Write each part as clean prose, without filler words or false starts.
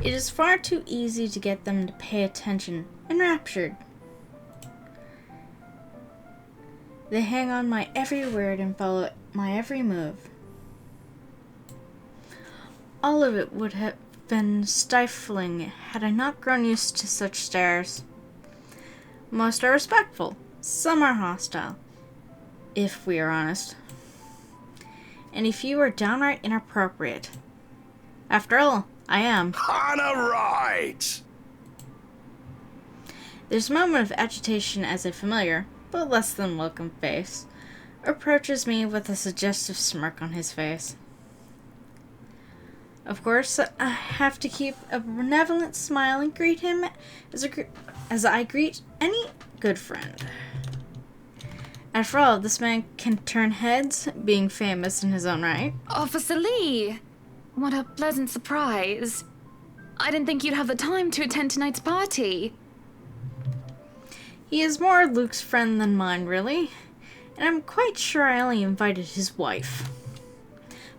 It is far too easy to get them to pay attention, enraptured. They hang on my every word and follow my every move. All of it would have been stifling had I not grown used to such stares. Most are respectful, some are hostile, if we are honest, and a few are downright inappropriate. After all, I am. Kinda right. There's a moment of agitation as a familiar, but less than welcome face approaches me with a suggestive smirk on his face. Of course, I have to keep a benevolent smile and greet him as I greet any good friend. After all, this man can turn heads, being famous in his own right. Officer Lee! What a pleasant surprise. I didn't think you'd have the time to attend tonight's party. He is more Luke's friend than mine, really, and I'm quite sure I only invited his wife.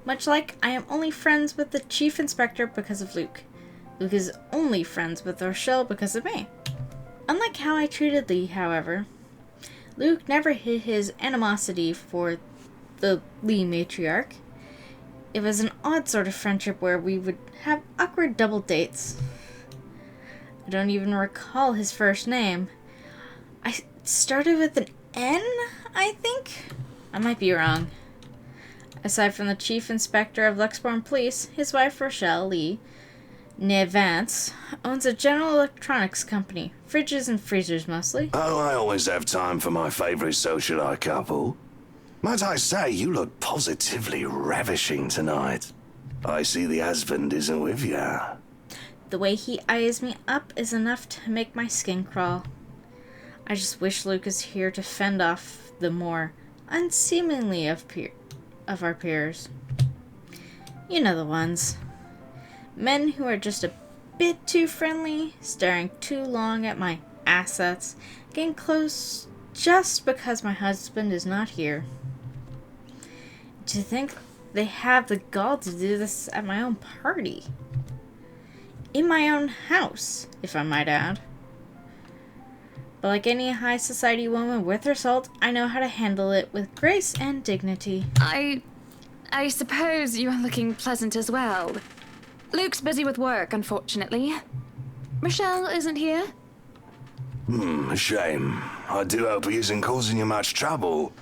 Much like I am only friends with the chief inspector because of Luke. Luke is only friends with Rochelle because of me. Unlike how I treated Lee, however, Luke never hid his animosity for the Lee matriarch. It was an odd sort of friendship where we would have awkward double dates. I don't even recall his first name. I started with an N, I think? I might be wrong. Aside from the chief inspector of Luxbourne Police, his wife Rochelle Lee Vance owns a general electronics company, fridges and freezers mostly. Oh, I always have time for my favorite socialite couple. Might I say, you look positively ravishing tonight. I see the husband isn't with you. The way he eyes me up is enough to make my skin crawl. I just wish Luke is here to fend off the more unseemly of our peers. You know the ones. Men who are just a bit too friendly, staring too long at my assets, getting close just because my husband is not here. To think they have the gall to do this at my own party. In my own house, if I might add. But like any high society woman worth her salt, I know how to handle it with grace and dignity. I suppose you are looking pleasant as well. Luke's busy with work, unfortunately. Rochelle isn't here? A shame. I do hope he isn't causing you much trouble.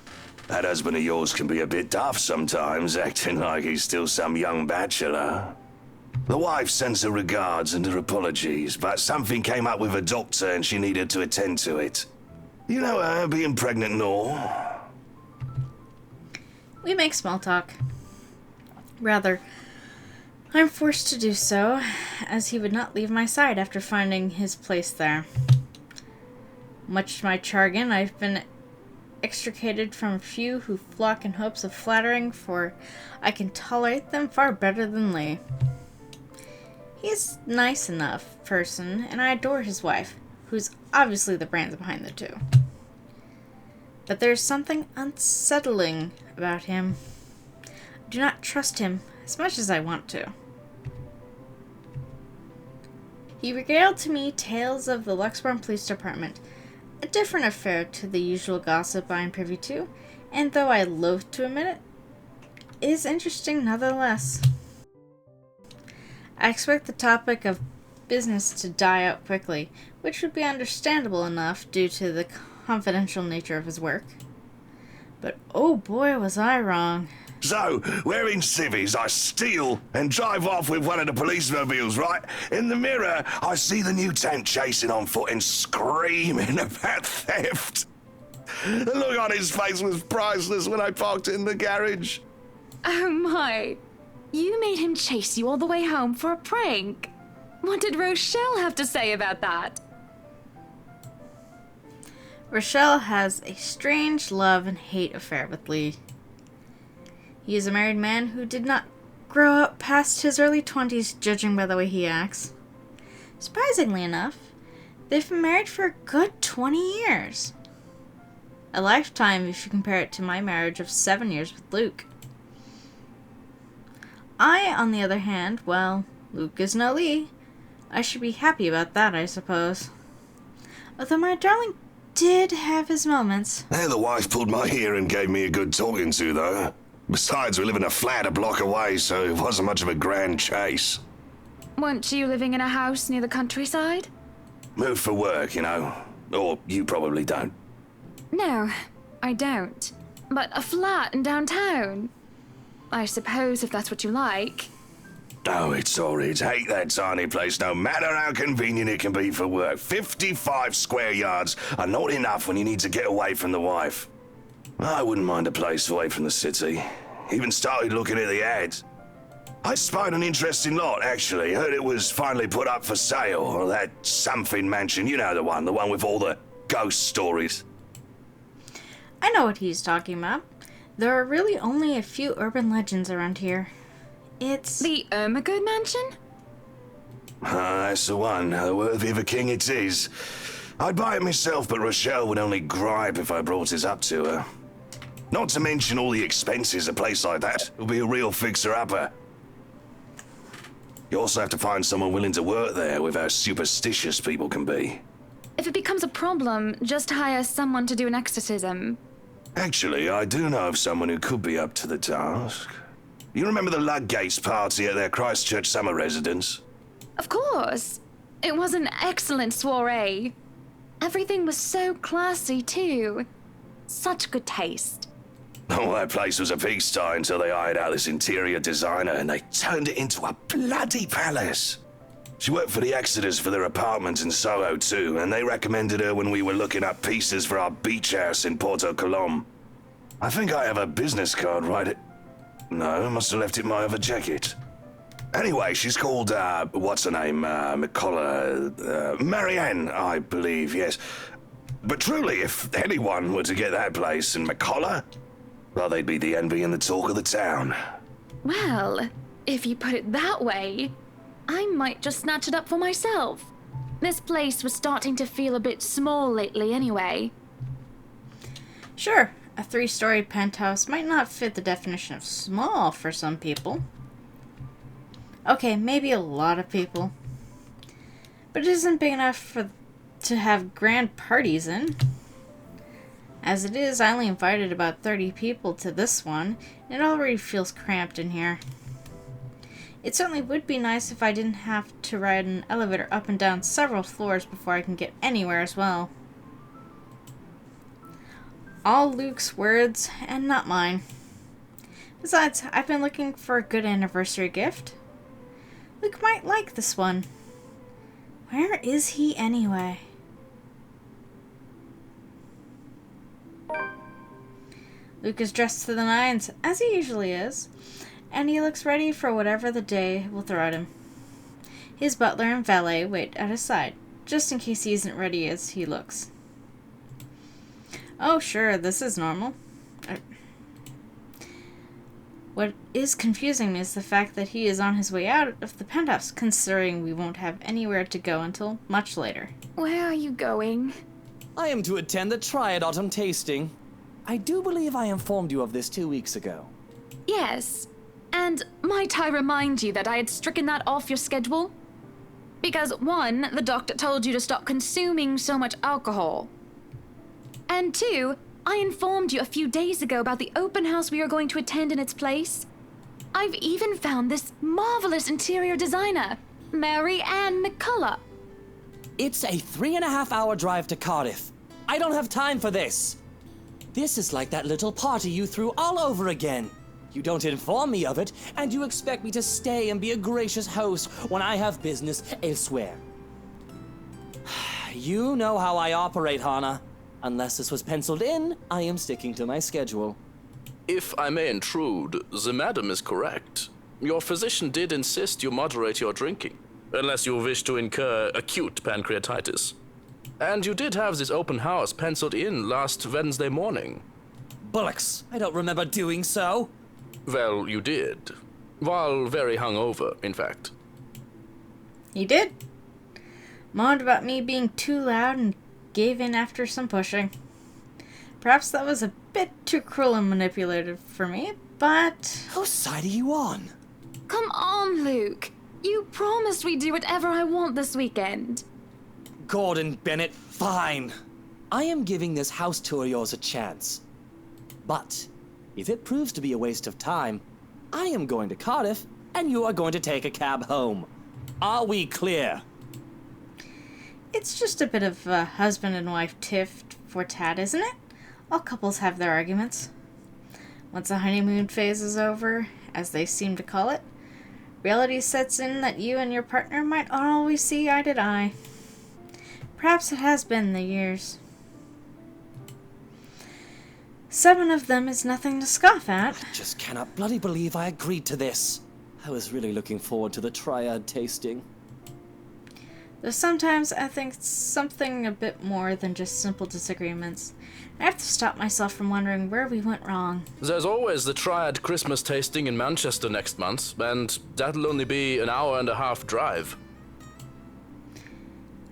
That husband of yours can be a bit daft sometimes, acting like he's still some young bachelor. The wife sends her regards and her apologies, but something came up with a doctor and she needed to attend to it. You know her, being pregnant and all. We make small talk. Rather, I'm forced to do so, as he would not leave my side after finding his place there. Much to my chagrin, I've been extricated from a few who flock in hopes of flattering, for I can tolerate them far better than Lee. He's a nice enough person, and I adore his wife, who's obviously the brains behind the two. But there's something unsettling about him. I do not trust him as much as I want to. He regaled to me tales of the Luxbourne Police Department, a different affair to the usual gossip I am privy to, and though I loathe to admit it, is interesting nonetheless. I expect the topic of business to die out quickly, which would be understandable enough due to the confidential nature of his work. But oh boy, was I wrong. So, wearing civvies, I steal and drive off with one of the police mobiles, right? In the mirror, I see the new tank chasing on foot and screaming about theft. The look on his face was priceless when I parked it in the garage. Oh my. You made him chase you all the way home for a prank. What did Rochelle have to say about that? Rochelle has a strange love and hate affair with Lee. He is a married man who did not grow up past his early 20s, judging by the way he acts. Surprisingly enough, they've been married for a good 20 years. A lifetime if you compare it to my marriage of 7 years with Luke. I, on the other hand, well, Luke is no Lee. I should be happy about that, I suppose. Although my darling did have his moments. Yeah, the wife pulled my ear and gave me a good talking to, though. Besides, we live in a flat a block away, so it wasn't much of a grand chase. Weren't you living in a house near the countryside? Moved for work, you know. Or you probably don't. No, I don't. But a flat in downtown. I suppose if that's what you like. Oh, it's horrid. Hate that tiny place, no matter how convenient it can be for work. 55 square yards are not enough when you need to get away from the wife. I wouldn't mind a place away from the city. Even started looking at the ads. I spied an interesting lot, actually. Heard it was finally put up for sale. Or that something mansion, you know the one with all the ghost stories. I know what he's talking about. There are really only a few urban legends around here. It's... The Ermagood Mansion? That's the one. Worthy of a king it is. I'd buy it myself, but Rochelle would only gripe if I brought it up to her. Not to mention all the expenses a place like that will be a real fixer-upper. You also have to find someone willing to work there with how superstitious people can be. If it becomes a problem, just hire someone to do an exorcism. Actually, I do know of someone who could be up to the task. You remember the Ludgates party at their Christchurch summer residence? Of course. It was an excellent soiree. Everything was so classy, too. Such good taste. Oh, that place was a pigsty until they hired out this interior designer and they turned it into a bloody palace. She worked for the Exodus for their apartment in Soho too, and they recommended her when we were looking up pieces for our beach house in Porto Colom. I think I have a business card right at... No, must have left it in my other jacket. Anyway, she's called, what's her name, Marianne, I believe, yes. But truly, if anyone were to get that place in McCullough, well, they'd be the envy and the talk of the town. Well, if you put it that way, I might just snatch it up for myself. This place was starting to feel a bit small lately anyway. Sure, a 3-storied penthouse might not fit the definition of small for some people. Okay, maybe a lot of people. But it isn't big enough to have grand parties in. As it is, I only invited about 30 people to this one, and it already feels cramped in here. It certainly would be nice if I didn't have to ride an elevator up and down several floors before I can get anywhere as well. All Luke's words, and not mine. Besides, I've been looking for a good anniversary gift. Luke might like this one. Where is he anyway? Luke is dressed to the nines, as he usually is, and he looks ready for whatever the day will throw at him. His butler and valet wait at his side, just in case he isn't ready as he looks. Oh, sure, this is normal. What is confusing me is the fact that he is on his way out of the penthouse, considering we won't have anywhere to go until much later. Where are you going? I am to attend the Triad Autumn Tasting. I do believe I informed you of this 2 weeks ago. Yes. And might I remind you that I had stricken that off your schedule? Because 1, the doctor told you to stop consuming so much alcohol. And 2, I informed you a few days ago about the open house we are going to attend in its place. I've even found this marvelous interior designer, Mary Ann McCullough. It's a 3.5-hour drive to Cardiff. I don't have time for this. This is like that little party you threw all over again. You don't inform me of it, and you expect me to stay and be a gracious host when I have business elsewhere. You know how I operate, Hannah. Unless this was penciled in, I am sticking to my schedule. If I may intrude, the madam is correct. Your physician did insist you moderate your drinking, unless you wish to incur acute pancreatitis. And you did have this open house penciled in last Wednesday morning. Bullocks, I don't remember doing so. Well, you did. While very hungover, in fact. He did. Moaned about me being too loud and gave in after some pushing. Perhaps that was a bit too cruel and manipulative for me, but... Whose side are you on? Come on, Luke. You promised we'd do whatever I want this weekend. Gordon Bennett, fine. I am giving this house tour of yours a chance. But if it proves to be a waste of time, I am going to Cardiff, and you are going to take a cab home. Are we clear? It's just a bit of a husband and wife tiff for tat, isn't it? All couples have their arguments. Once the honeymoon phase is over, as they seem to call it, reality sets in that you and your partner might not always see eye to eye. Perhaps it has been the years. 7 of them is nothing to scoff at. I just cannot bloody believe I agreed to this. I was really looking forward to the triad tasting. Though sometimes I think it's something a bit more than just simple disagreements. I have to stop myself from wondering where we went wrong. There's always the Triad Christmas tasting in Manchester next month, and that'll only be an hour and a half drive.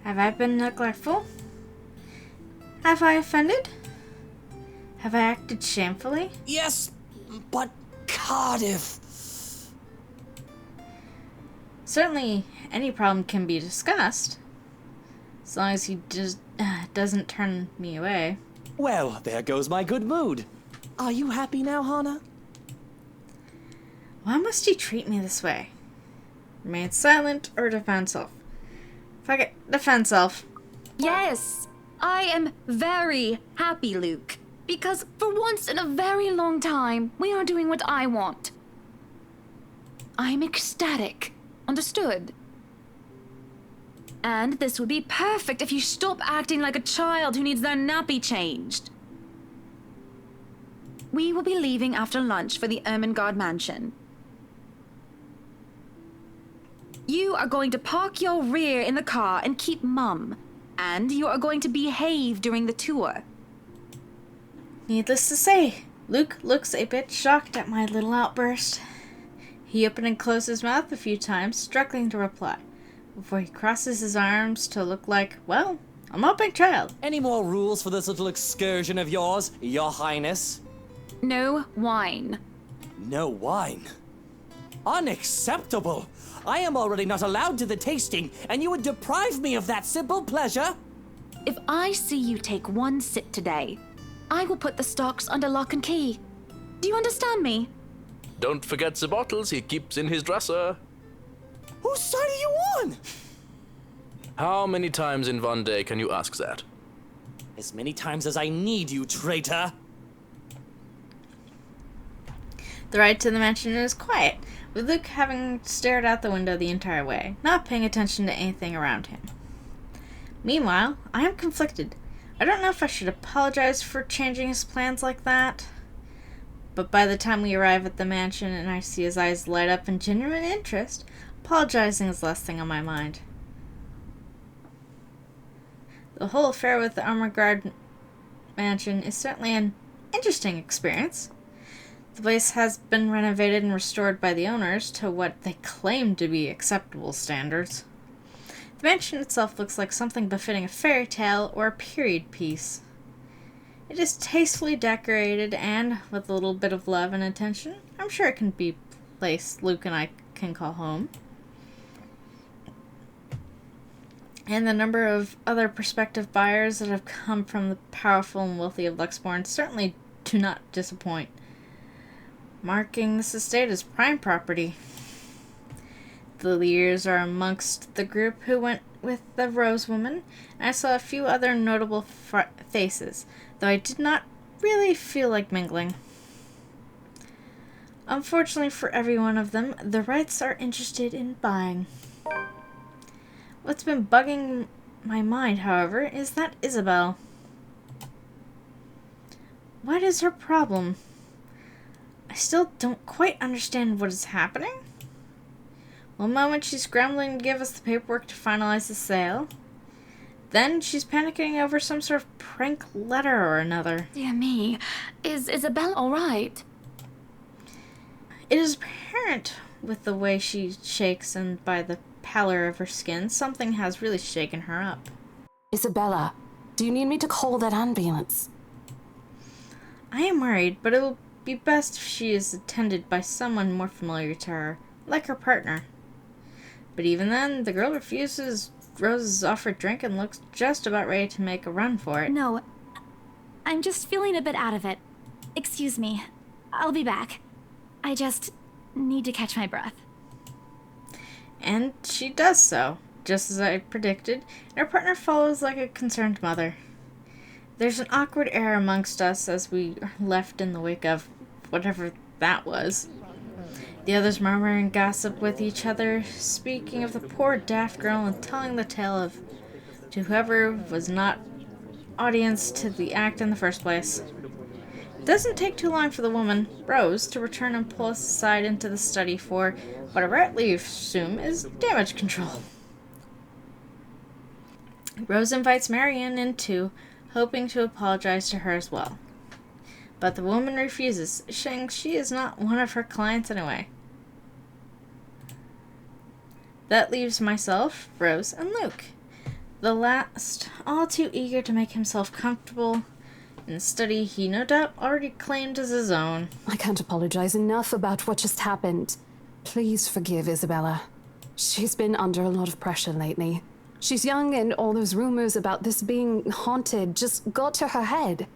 Have I been neglectful? Have I offended? Have I acted shamefully? Yes, but Cardiff. Certainly, any problem can be discussed, as long as he doesn't turn me away. Well, there goes my good mood. Are you happy now, Hana? Why must he treat me this way? Remain silent or defend self? Fuck it, defend self. Yes, I am very happy, Luke. Because for once in a very long time, we are doing what I want. I'm ecstatic. Understood? And this would be perfect if you stop acting like a child who needs their nappy changed. We will be leaving after lunch for the Ermengarde mansion. You are going to park your rear in the car and keep mum. And you are going to behave during the tour. Needless to say, Luke looks a bit shocked at my little outburst. He opened and closed his mouth a few times, struggling to reply, before he crosses his arms to look like, well, a moping child. Any more rules for this little excursion of yours, Your Highness? No wine. No wine? Unacceptable! I am already not allowed to the tasting, and you would deprive me of that simple pleasure? If I see you take one sip today, I will put the stocks under lock and key. Do you understand me? Don't forget the bottles he keeps in his dresser. Whose side are you on? How many times in one day can you ask that? As many times as I need you, traitor. The ride to the mansion is quiet, with Luke having stared out the window the entire way, not paying attention to anything around him. Meanwhile, I am conflicted. I don't know if I should apologize for changing his plans like that. But by the time we arrive at the mansion and I see his eyes light up in genuine interest, apologizing is the last thing on my mind. The whole affair with the Ermengarde mansion is certainly an interesting experience. The place has been renovated and restored by the owners to what they claim to be acceptable standards. The mansion itself looks like something befitting a fairy tale or a period piece. It is tastefully decorated and, with a little bit of love and attention, I'm sure it can be a place Luke and I can call home. And the number of other prospective buyers that have come from the powerful and wealthy of Luxbourne certainly do not disappoint, marking this estate as prime property. The Lears are amongst the group who went with the Rose Woman, and I saw a few other notable faces, though I did not really feel like mingling. Unfortunately for every one of them, the Wrights are interested in buying. What's been bugging my mind, however, is that Isabel. What is her problem? I still don't quite understand what is happening. One moment she's scrambling to give us the paperwork to finalize the sale. Then she's panicking over some sort of prank letter or another. Dear me, is Isabella all right? It is apparent with the way she shakes and by the pallor of her skin, something has really shaken her up. Isabella, do you need me to call that ambulance? I am worried, but it will be best if she is attended by someone more familiar to her, like her partner. But even then, the girl refuses Rose's offered drink and looks just about ready to make a run for it. No, I'm just feeling a bit out of it. Excuse me. I'll be back. I just need to catch my breath. And she does so, just as I predicted, and her partner follows like a concerned mother. There's an awkward air amongst us as we are left in the wake of whatever that was. The others murmur and gossip with each other, speaking of the poor daft girl and telling the tale of to whoever was not audience to the act in the first place. It doesn't take too long for the woman, Rose, to return and pull us aside into the study for what I rightly assume is damage control. Rose invites Marianne in too, hoping to apologize to her as well. But the woman refuses, saying she is not one of her clients anyway. That leaves myself, Rose, and Luke. The last, all too eager to make himself comfortable in the study he no doubt already claimed as his own. I can't apologize enough about what just happened. Please forgive Isabella. She's been under a lot of pressure lately. She's young and all those rumors about this being haunted just got to her head.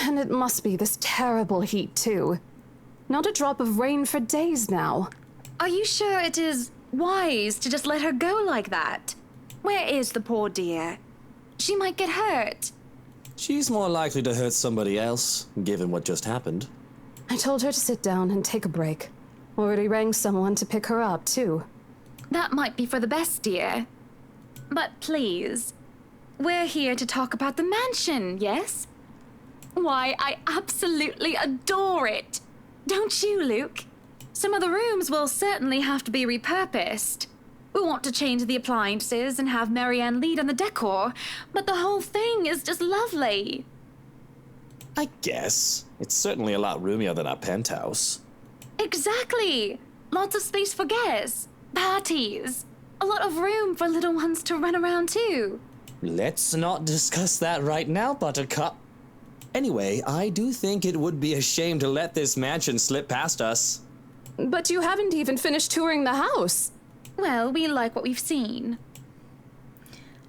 And it must be this terrible heat, too. Not a drop of rain for days now. Are you sure it is wise to just let her go like that? Where is the poor dear? She might get hurt. She's more likely to hurt somebody else, given what just happened. I told her to sit down and take a break. Already rang someone to pick her up, too. That might be for the best, dear. But please, we're here to talk about the mansion, yes? Why, I absolutely adore it. Don't you, Luke? Some of the rooms will certainly have to be repurposed. We want to change the appliances and have Marianne lead on the decor, but the whole thing is just lovely. I guess. It's certainly a lot roomier than our penthouse. Exactly. Lots of space for guests, parties, a lot of room for little ones to run around too. Let's not discuss that right now, Buttercup. Anyway, I do think it would be a shame to let this mansion slip past us. But you haven't even finished touring the house. Well, we like what we've seen.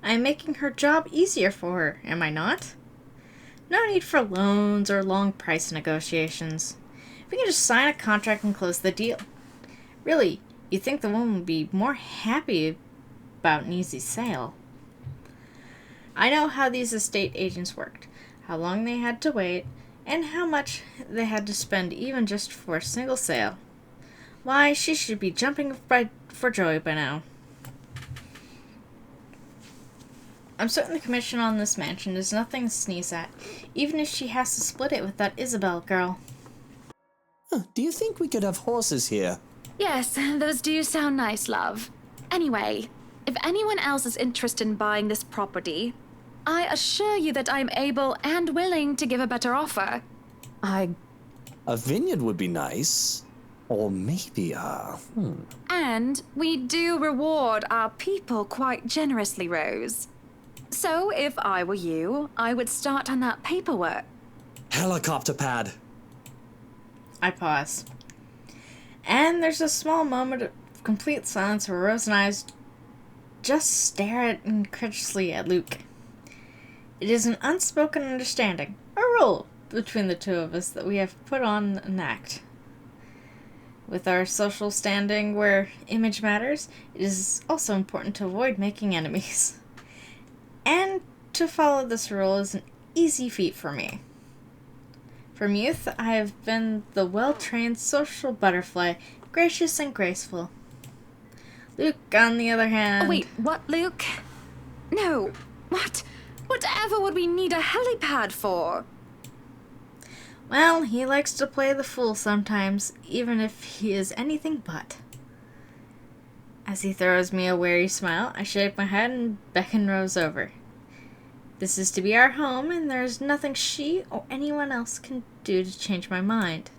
I'm making her job easier for her, am I not? No need for loans or long price negotiations. We can just sign a contract and close the deal. Really, you'd think the woman would be more happy about an easy sale. I know how these estate agents worked, how long they had to wait, and how much they had to spend even just for a single sale. Why, she should be jumping for joy by now. I'm certain the commission on this mansion is nothing to sneeze at, even if she has to split it with that Isabel girl. Do you think we could have horses here? Yes, those do sound nice, love. Anyway, if anyone else is interested in buying this property, I assure you that I'm able and willing to give a better offer. A vineyard would be nice. Or maybe And we do reward our people quite generously, Rose. So if I were you, I would start on that paperwork. helicopter pad. I pause. And there's a small moment of complete silence where Rose and I just stare incredulously at Luke. It is an unspoken understanding, a rule between the two of us that we have put on an act. With our social standing where image matters, it is also important to avoid making enemies. And to follow this rule is an easy feat for me. From youth, I have been the well-trained social butterfly, gracious and graceful. Luke, on the other hand... Wait, what, Luke? No, what? Whatever would we need a helipad for? Well, he likes to play the fool sometimes, even if he is anything but. As he throws me a wary smile, I shake my head and beckon Rose over. This is to be our home, and there is nothing she or anyone else can do to change my mind.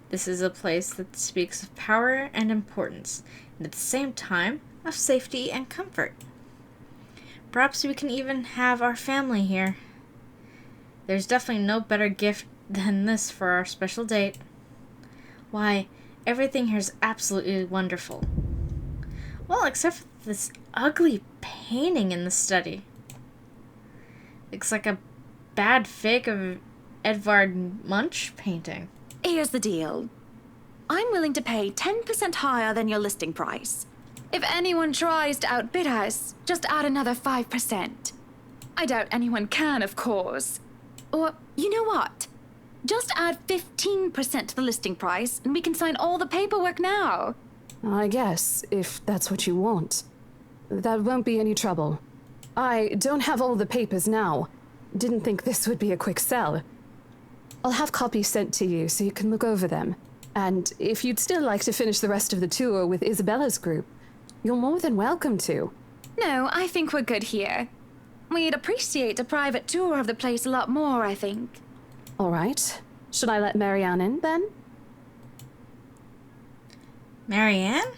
This is a place that speaks of power and importance, and at the same time, of safety and comfort. Perhaps we can even have our family here. There's definitely no better gift than this for our special date. Why, everything here is absolutely wonderful. Well, except for this ugly painting in the study. Looks like a bad fake of Edvard Munch painting. Here's the deal. I'm willing to pay 10% higher than your listing price. If anyone tries to outbid us, just add another 5%. I doubt anyone can, of course. Or, you know what? Just add 15% to the listing price, and we can sign all the paperwork now. I guess, if that's what you want. That won't be any trouble. I don't have all the papers now. Didn't think this would be a quick sell. I'll have copies sent to you so you can look over them. And if you'd still like to finish the rest of the tour with Isabella's group, you're more than welcome to. No, I think we're good here. We'd appreciate a private tour of the place a lot more, I think. All right. Should I let Marianne in, then? Marianne?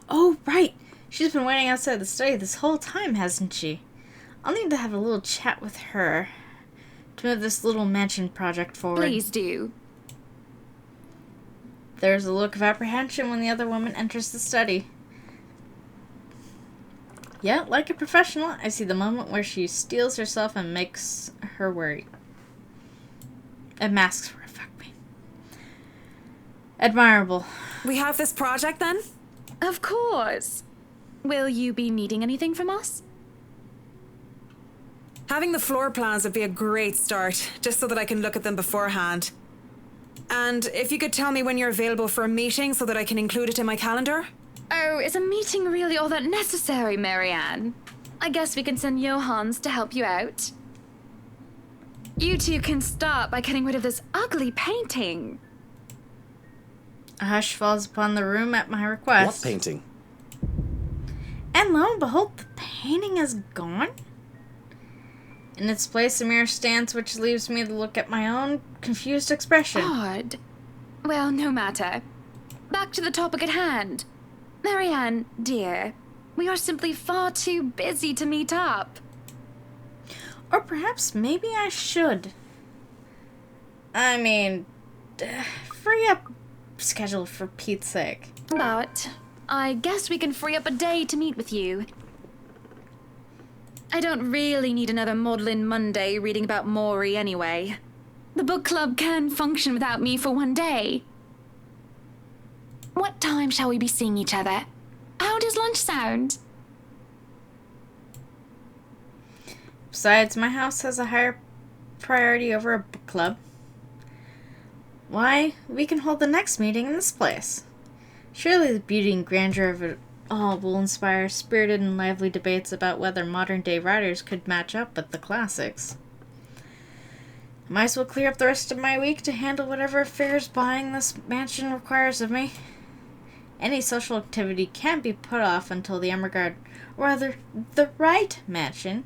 Oh, right. She's been waiting outside the study this whole time, hasn't she? I'll need to have a little chat with her to move this little mansion project forward. Please do. There's a look of apprehension when the other woman enters the study. Yeah, like a professional, I see the moment where she steels herself and makes her worry. And masks her, fuck me. Admirable. We have this project then? Of course. Will you be needing anything from us? Having the floor plans would be a great start, just so that I can look at them beforehand. And if you could tell me when you're available for a meeting so that I can include it in my calendar? Oh, is a meeting really all that necessary, Marianne? I guess we can send Johans to help you out. You two can start by getting rid of this ugly painting. A hush falls upon the room at my request. What painting? And lo and behold, the painting is gone. In its place, a mirror stands, which leaves me to look at my own confused expression. Odd. Well, no matter. Back to the topic at hand. Marianne, dear, we are simply far too busy to meet up. Or perhaps maybe I should. I mean, free up schedule for Pete's sake. But I guess we can free up a day to meet with you. I don't really need another Maudlin Monday reading about Maury anyway. The book club can function without me for one day. What time shall we be seeing each other? How does lunch sound? Besides, my house has a higher priority over a book club. Why, we can hold the next meeting in this place. Surely the beauty and grandeur of it all will inspire spirited and lively debates about whether modern-day writers could match up with the classics. I might as well clear up the rest of my week to handle whatever affairs buying this mansion requires of me. Any social activity can't be put off until the Emmergard, or rather, the right mansion,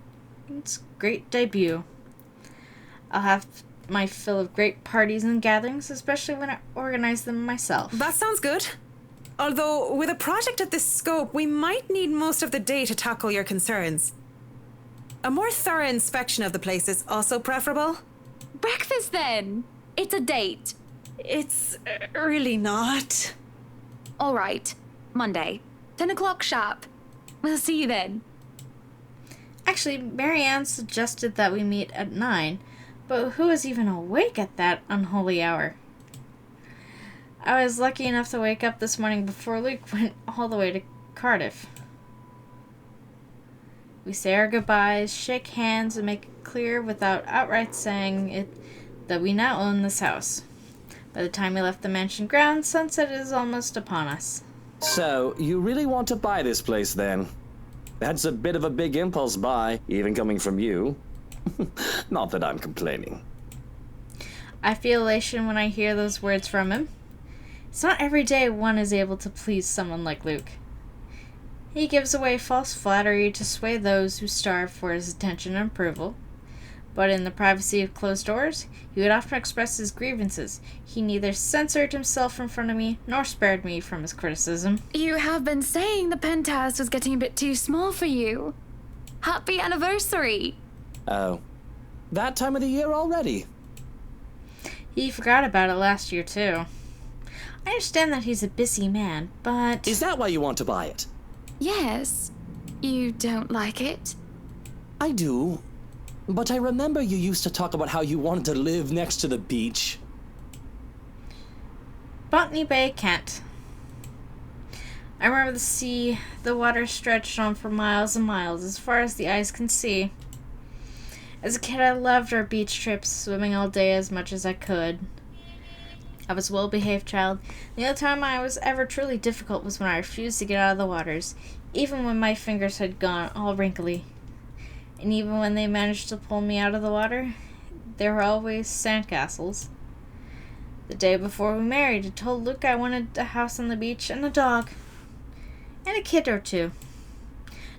its great debut. I'll have my fill of great parties and gatherings, especially when I organize them myself. That sounds good. Although, with a project of this scope, we might need most of the day to tackle your concerns. A more thorough inspection of the place is also preferable. Breakfast then! It's a date. It's really not. All right, Monday, 10 o'clock sharp. We'll see you then. Actually, Marianne suggested that we meet at 9, but who is even awake at that unholy hour? I was lucky enough to wake up this morning before Luke went all the way to Cardiff. We say our goodbyes, shake hands, and make it clear without outright saying it that we now own this house. By the time we left the mansion grounds, sunset is almost upon us. So, you really want to buy this place then? That's a bit of a big impulse buy, even coming from you. Not that I'm complaining. I feel elation when I hear those words from him. It's not every day one is able to please someone like Luke. He gives away false flattery to sway those who starve for his attention and approval. But in the privacy of closed doors, he would often express his grievances. He neither censored himself in front of me, nor spared me from his criticism. You have been saying the penthouse was getting a bit too small for you. Happy anniversary! Oh. That time of the year already? He forgot about it last year, too. I understand that he's a busy man, but... Is that why you want to buy it? Yes. You don't like it? I do. But I remember you used to talk about how you wanted to live next to the beach. Botany Bay, Kent. I remember the sea, the water stretched on for miles and miles, as far as the eyes can see. As a kid, I loved our beach trips, swimming all day as much as I could. I was a well-behaved child. The only time I was ever truly difficult was when I refused to get out of the waters, even when my fingers had gone all wrinkly. And even when they managed to pull me out of the water, there were always sandcastles. The day before we married, I told Luke I wanted a house on the beach and a dog. And a kid or two.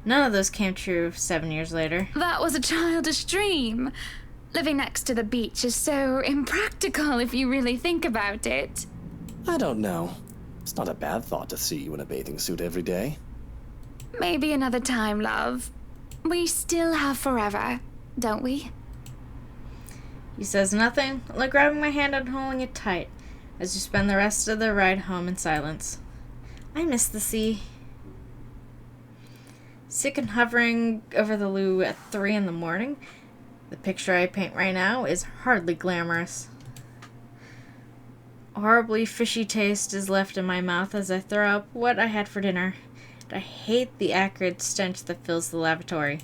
None of those came true 7 years later. That was a childish dream. Living next to the beach is so impractical if you really think about it. I don't know. It's not a bad thought to see you in a bathing suit every day. Maybe another time, love. We still have forever, don't we? He says nothing, only grabbing my hand and holding it tight, as we spend the rest of the ride home in silence. I miss the sea. Sick and hovering over the loo at 3 in the morning, the picture I paint right now is hardly glamorous. A horribly fishy taste is left in my mouth as I throw up what I had for dinner, and I hate the acrid stench that fills the lavatory.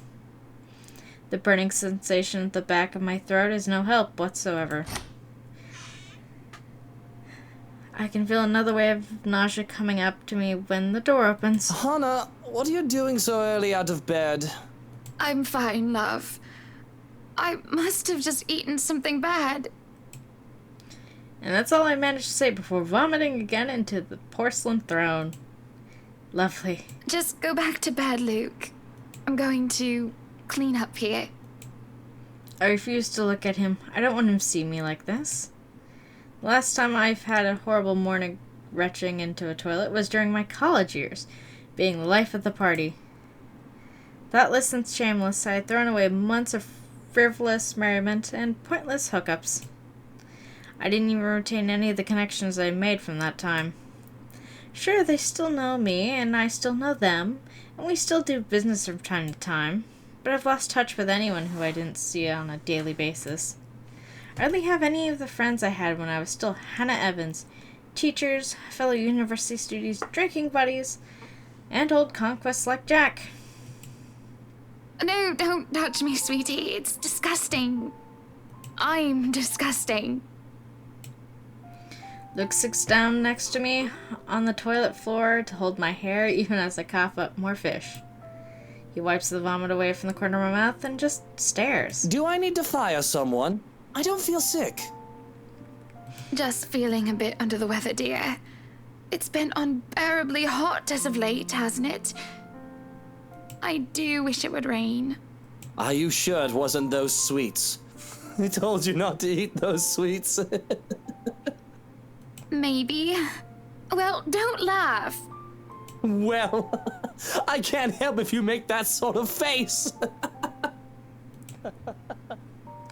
The burning sensation at the back of my throat is no help whatsoever. I can feel another wave of nausea coming up to me when the door opens. Hannah, what are you doing so early out of bed? I'm fine, love. I must have just eaten something bad. And that's all I managed to say before vomiting again into the porcelain throne. Lovely. Just go back to bed, Luke. I'm going to clean up here. I refuse to look at him. I don't want him to see me like this. The last time I've had a horrible morning retching into a toilet was during my college years, being the life of the party. Thoughtless and shameless, I had thrown away months of frivolous merriment and pointless hookups. I didn't even retain any of the connections I made from that time. Sure, they still know me, and I still know them, and we still do business from time to time, but I've lost touch with anyone who I didn't see on a daily basis. I hardly have any of the friends I had when I was still Hannah Evans, teachers, fellow university students, drinking buddies, and old conquests like Jack. No, don't touch me, sweetie. It's disgusting. I'm disgusting. Luke sits down next to me on the toilet floor to hold my hair even as I cough up more fish. He wipes the vomit away from the corner of my mouth and just stares. Do I need to fire someone? I don't feel sick. Just feeling a bit under the weather, dear. It's been unbearably hot as of late, hasn't it? I do wish it would rain. Are you sure it wasn't those sweets? I told you not to eat those sweets. Maybe. Well, don't laugh. Well, I can't help if you make that sort of face.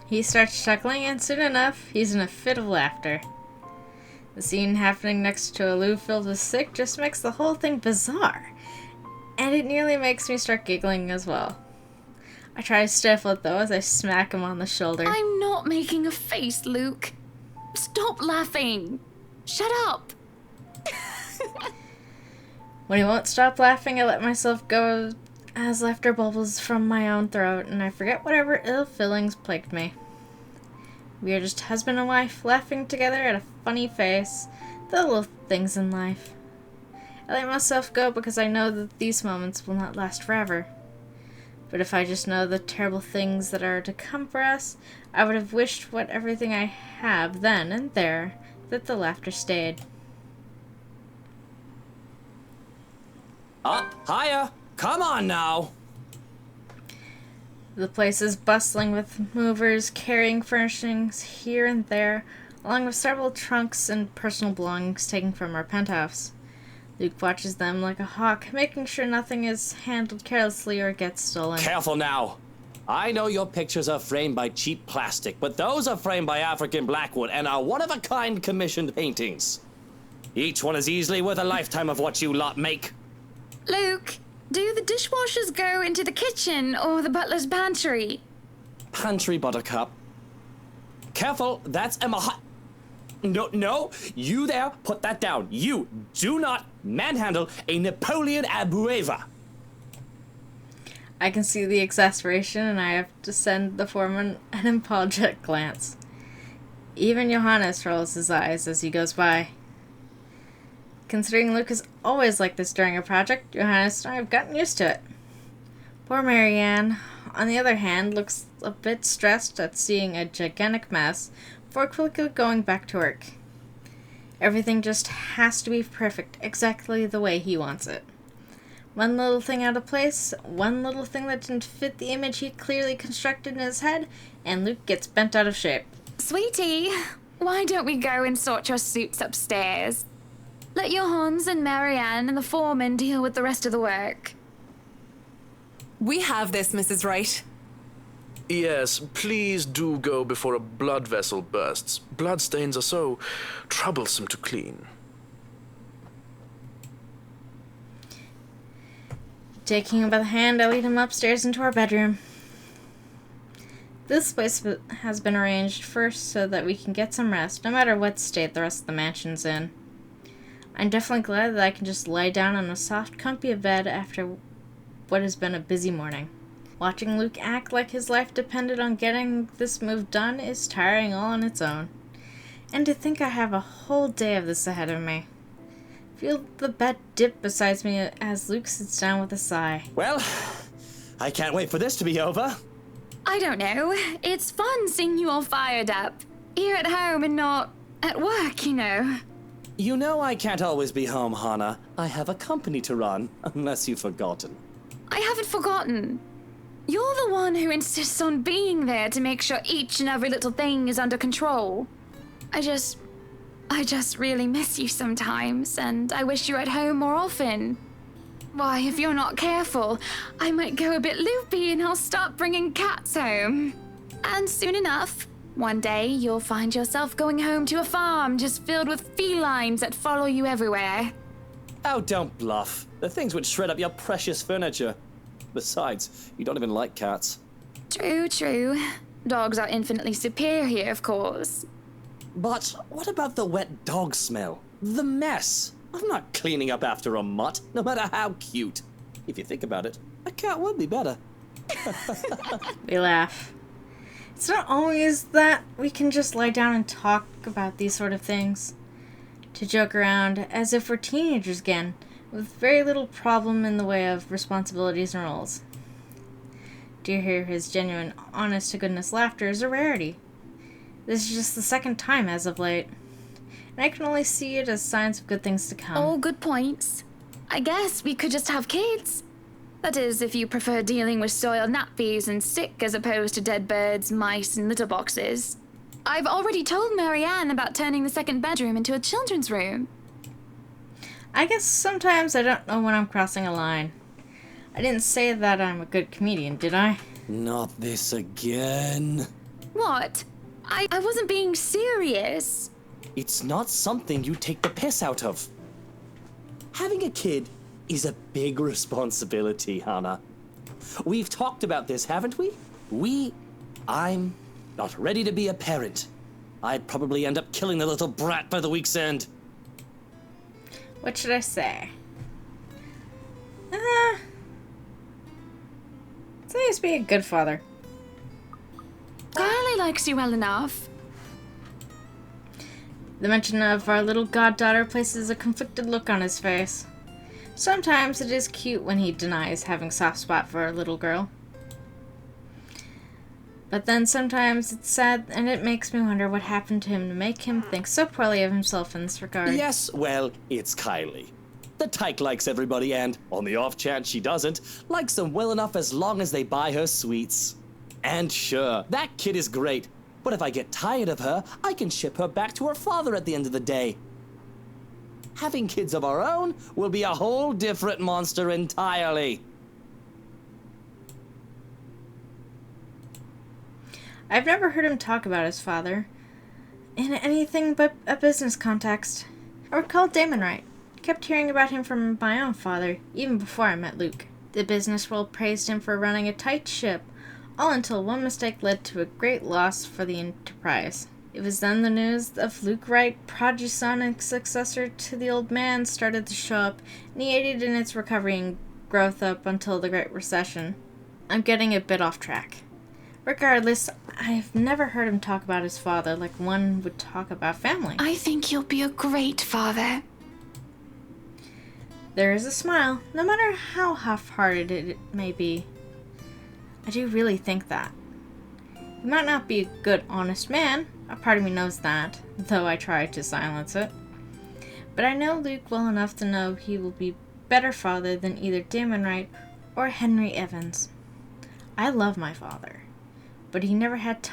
He starts chuckling, and soon enough, he's in a fit of laughter. The scene happening next to a loo filled with sick just makes the whole thing bizarre, and it nearly makes me start giggling as well. I try to stifle it, though, as I smack him on the shoulder. I'm not making a face, Luke. Stop laughing. Shut up. When he won't stop laughing, I let myself go as laughter bubbles from my own throat, and I forget whatever ill feelings plagued me. We are just husband and wife, laughing together at a funny face, the little things in life. I let myself go because I know that these moments will not last forever. But if I just know the terrible things that are to come for us, I would have wished what everything I have then and there, that the laughter stayed. Up, higher. Come on now. The place is bustling with movers carrying furnishings here and there, along with several trunks and personal belongings taken from our penthouse. Luke watches them like a hawk, making sure nothing is handled carelessly or gets stolen. Careful now. I know your pictures are framed by cheap plastic, but those are framed by African blackwood and are one-of-a-kind commissioned paintings. Each one is easily worth a lifetime of what you lot make. Luke, Do the dishwashers go into the kitchen or the butler's pantry? Pantry, Buttercup. Careful, that's Emma. No, you there, put that down. You do not manhandle a Napoleon Abueva. I can see the exasperation, and I have to send the foreman an apologetic glance. Even Johannes rolls his eyes as he goes by. Considering Luke is always like this during a project, Johannes and I have gotten used to it. Poor Marianne, on the other hand, looks a bit stressed at seeing a gigantic mess before quickly going back to work. Everything just has to be perfect, exactly the way he wants it. One little thing out of place, one little thing that didn't fit the image he clearly constructed in his head, and Luke gets bent out of shape. Sweetie, why don't we go and sort your suits upstairs? Let Johannes and Marianne and the foreman deal with the rest of the work. We have this, Mrs. Wright. Yes, please do go before a blood vessel bursts. Bloodstains are so troublesome to clean. Taking him by the hand, I lead him upstairs into our bedroom. This place has been arranged first so that we can get some rest, no matter what state the rest of the mansion's in. I'm definitely glad that I can just lie down on a soft, comfy bed after what has been a busy morning. Watching Luke act like his life depended on getting this move done is tiring all on its own. And to think I have a whole day of this ahead of me. Feel the bed dip beside me as Luke sits down with a sigh. Well, I can't wait for this to be over. I don't know. It's fun seeing you all fired up. Here at home and not at work, you know. You know I can't always be home, Hannah. I have a company to run, unless you've forgotten. I haven't forgotten. You're the one who insists on being there to make sure each and every little thing is under control. I just really miss you sometimes, and I wish you were at home more often. Why, if you're not careful, I might go a bit loopy and I'll start bringing cats home. And soon enough, one day you'll find yourself going home to a farm just filled with felines that follow you everywhere. Oh, don't bluff. The things would shred up your precious furniture. Besides, you don't even like cats. True. Dogs are infinitely superior, of course. But what about the wet dog smell? The mess? I'm not cleaning up after a mutt, no matter how cute. If you think about it, a cat would be better. We laugh. It's not always that we can just lie down and talk about these sort of things. To joke around as if we're teenagers again, with very little problem in the way of responsibilities and roles. To hear his genuine, honest-to-goodness laughter is a rarity. This is just the second time as of late, and I can only see it as signs of good things to come. All good points. I guess we could just have kids. That is, if you prefer dealing with soiled nappies and sick as opposed to dead birds, mice, and litter boxes. I've already told Marianne about turning the second bedroom into a children's room. I guess sometimes I don't know when I'm crossing a line. I didn't say that I'm a good comedian, did I? Not this again. What? I wasn't being serious. It's not something you take the piss out of. Having a kid is a big responsibility, Hannah. We've talked about this, haven't we? I'm not ready to be a parent. I'd probably end up killing the little brat by the week's end. What should I say? Say he's be a good father. Carly likes you well enough. The mention of our little goddaughter places a conflicted look on his face. Sometimes it is cute when he denies having a soft spot for a little girl. But then sometimes it's sad, and it makes me wonder what happened to him to make him think so poorly of himself in this regard. Yes, well, it's Kylie. The tyke likes everybody and, on the off chance she doesn't, likes them well enough as long as they buy her sweets. And sure, that kid is great, but if I get tired of her, I can ship her back to her father at the end of the day. Having kids of our own will be a whole different monster entirely. I've never heard him talk about his father in anything but a business context. I recall Damon Wright. Kept hearing about him from my own father, even before I met Luke. The business world praised him for running a tight ship, all until one mistake led to a great loss for the enterprise. It was then the news of Luke Wright, prodigy son and successor to the old man, started to show up, and he aided in its recovery and growth up until the Great Recession. I'm getting a bit off track. Regardless, I've never heard him talk about his father like one would talk about family. I think you'll be a great father. There is a smile, no matter how half-hearted it may be. I do really think that. He might not be a good, honest man. A part of me knows that, though I try to silence it. But I know Luke well enough to know he will be a better father than either Damon Wright or Henry Evans. I love my father, but he never had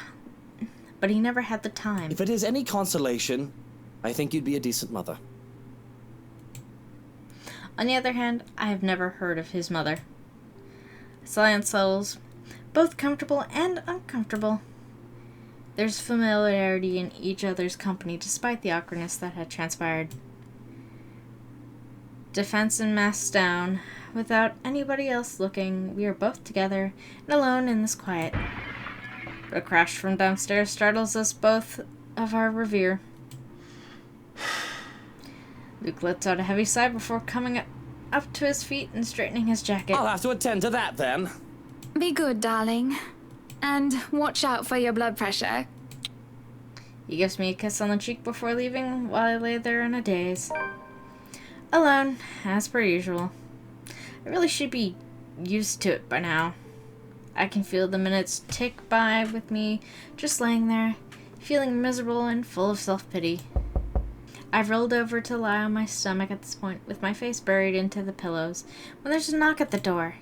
the time. If it is any consolation, I think you'd be a decent mother. On the other hand, I have never heard of his mother. Silent souls, both comfortable and uncomfortable. There's familiarity in each other's company despite the awkwardness that had transpired. Defense and masks down, without anybody else looking, we are both together and alone in this quiet. A crash from downstairs startles us both of our revere. Luke lets out a heavy sigh before coming up to his feet and straightening his jacket. I'll have to attend to that then. Be good, darling. And watch out for your blood pressure. He gives me a kiss on the cheek before leaving while I lay there in a daze. Alone, as per usual. I really should be used to it by now. I can feel the minutes tick by with me just laying there, feeling miserable and full of self-pity. I've rolled over to lie on my stomach at this point with my face buried into the pillows when there's a knock at the door.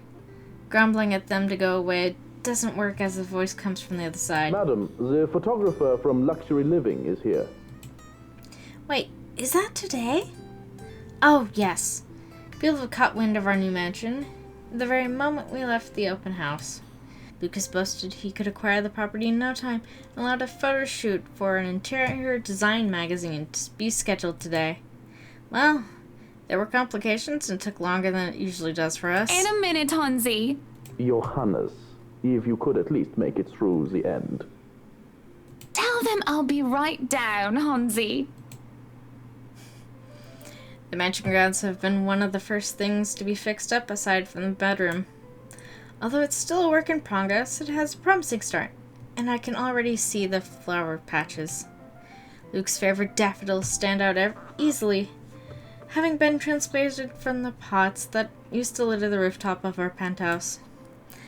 Grumbling at them to go away doesn't work as the voice comes from the other side. Madam, the photographer from Luxury Living is here. Wait, is that today? Oh, yes. People have caught wind of our new mansion the very moment we left the open house. Lucas boasted he could acquire the property in no time and allowed a photo shoot for an interior design magazine to be scheduled today. Well, there were complications and took longer than it usually does for us. In a minute, Hansi. Johannes, if you could at least make it through the end. Tell them I'll be right down, Hansi. The mansion grounds have been one of the first things to be fixed up aside from the bedroom. Although it's still a work in progress, it has a promising start, and I can already see the flower patches. Luke's favorite daffodils stand out easily, having been transplanted from the pots that used to litter the rooftop of our penthouse.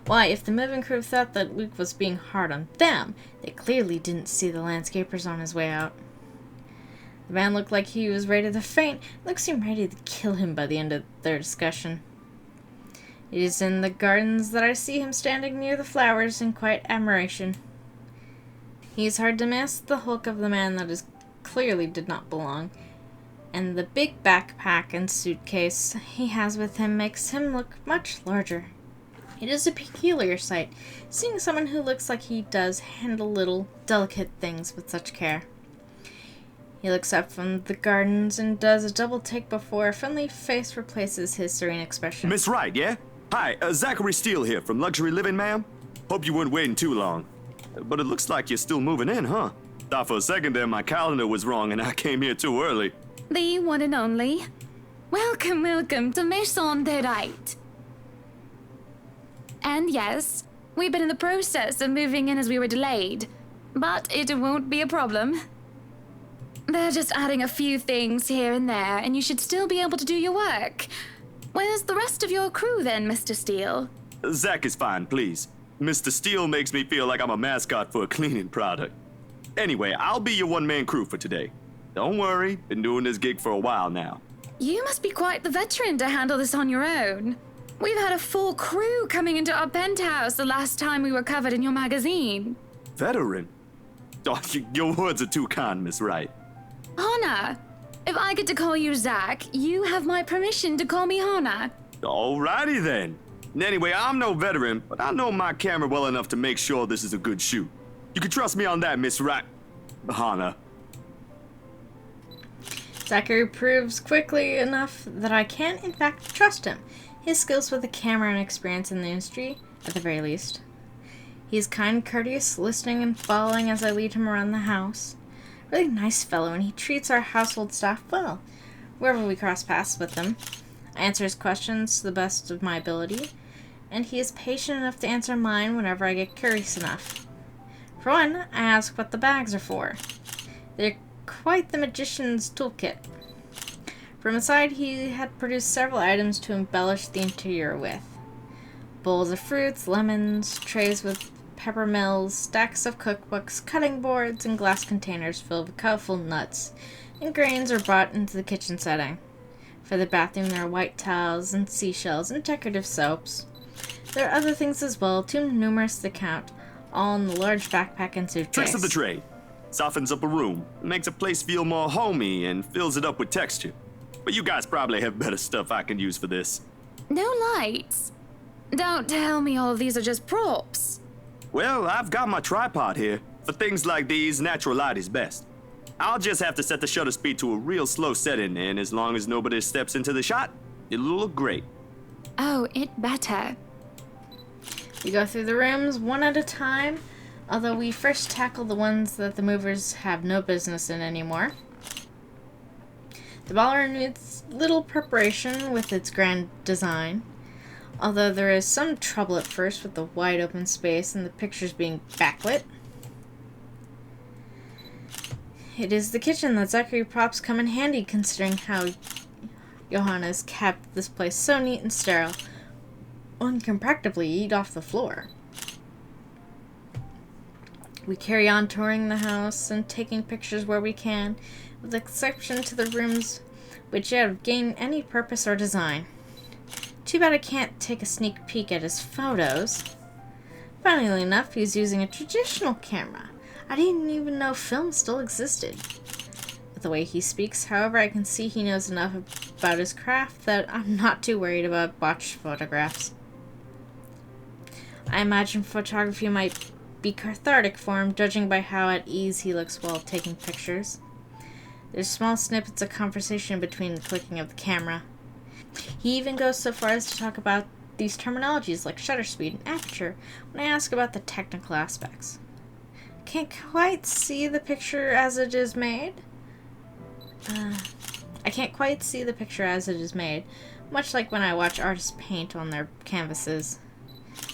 Why, if the moving crew thought that Luke was being hard on them, they clearly didn't see the landscapers on his way out. The man looked like he was ready to faint. Luke seemed ready to kill him by the end of their discussion. It is in the gardens that I see him standing near the flowers in quiet admiration. He is hard to miss, the hulk of the man that clearly did not belong, and the big backpack and suitcase he has with him makes him look much larger. It is a peculiar sight, seeing someone who looks like he does handle little, delicate things with such care. He looks up from the gardens and does a double take before a friendly face replaces his serene expression. Miss Wright, yeah? Hi, Zachary Steele here from Luxury Living, ma'am. Hope you weren't waiting too long. But it looks like you're still moving in, huh? Thought for a second there my calendar was wrong and I came here too early. The one and only. Welcome, welcome to Maison de Right. And yes, we've been in the process of moving in as we were delayed, but it won't be a problem. They're just adding a few things here and there, and you should still be able to do your work. Where's the rest of your crew then, Mr. Steele? Zach is fine, please. Mr. Steele makes me feel like I'm a mascot for a cleaning product. Anyway, I'll be your one-man crew for today. Don't worry, been doing this gig for a while now. You must be quite the veteran to handle this on your own. We've had a full crew coming into our penthouse the last time we were covered in your magazine. Veteran? Oh, your words are too kind, Miss Wright. Hannah, if I get to call you Zach, you have my permission to call me Hannah. Alrighty then. Anyway, I'm no veteran, but I know my camera well enough to make sure this is a good shoot. You can trust me on that, Miss Wright. Hannah. Zachary proves quickly enough that I can, in fact, trust him. His skills with the camera and experience in the industry, at the very least. He is kind and courteous, listening and following as I lead him around the house. Really nice fellow, and he treats our household staff well, wherever we cross paths with them. I answer his questions to the best of my ability, and he is patient enough to answer mine whenever I get curious enough. For one, I ask what the bags are for. They're quite the magician's toolkit. From inside, he had produced several items to embellish the interior with. Bowls of fruits, lemons, trays with peppermills, stacks of cookbooks, cutting boards, and glass containers filled with colorful nuts and grains are brought into the kitchen setting. For the bathroom, there are white towels and seashells and decorative soaps. There are other things as well, too numerous to count, all in the large backpack and suitcase. Tricks of the trade. Softens up a room, makes a place feel more homey, and fills it up with texture. But you guys probably have better stuff I can use for this. No lights. Don't tell me all of these are just props. Well, I've got my tripod here. For things like these, natural light is best. I'll just have to set the shutter speed to a real slow setting, and as long as nobody steps into the shot, it'll look great. Oh, it better. We go through the rooms one at a time, although we first tackle the ones that the movers have no business in anymore. The ballroom needs little preparation with its grand design, although there is some trouble at first with the wide open space and the pictures being backlit. It is the kitchen that Zachary props come in handy, considering how Johanna has kept this place so neat and sterile. One can practically eat off the floor. We carry on touring the house and taking pictures where we can, with exception to the rooms which have gained any purpose or design. Too bad I can't take a sneak peek at his photos. Funnily enough, he's using a traditional camera. I didn't even know film still existed. With the way he speaks, however, I can see he knows enough about his craft that I'm not too worried about botched photographs. I imagine photography might be cathartic for him, judging by how at ease he looks while taking pictures. There's small snippets of conversation between the clicking of the camera. He even goes so far as to talk about these terminologies like shutter speed and aperture when I ask about the technical aspects. Can't quite see the picture as it is made. I can't quite see the picture as it is made, much like when I watch artists paint on their canvases.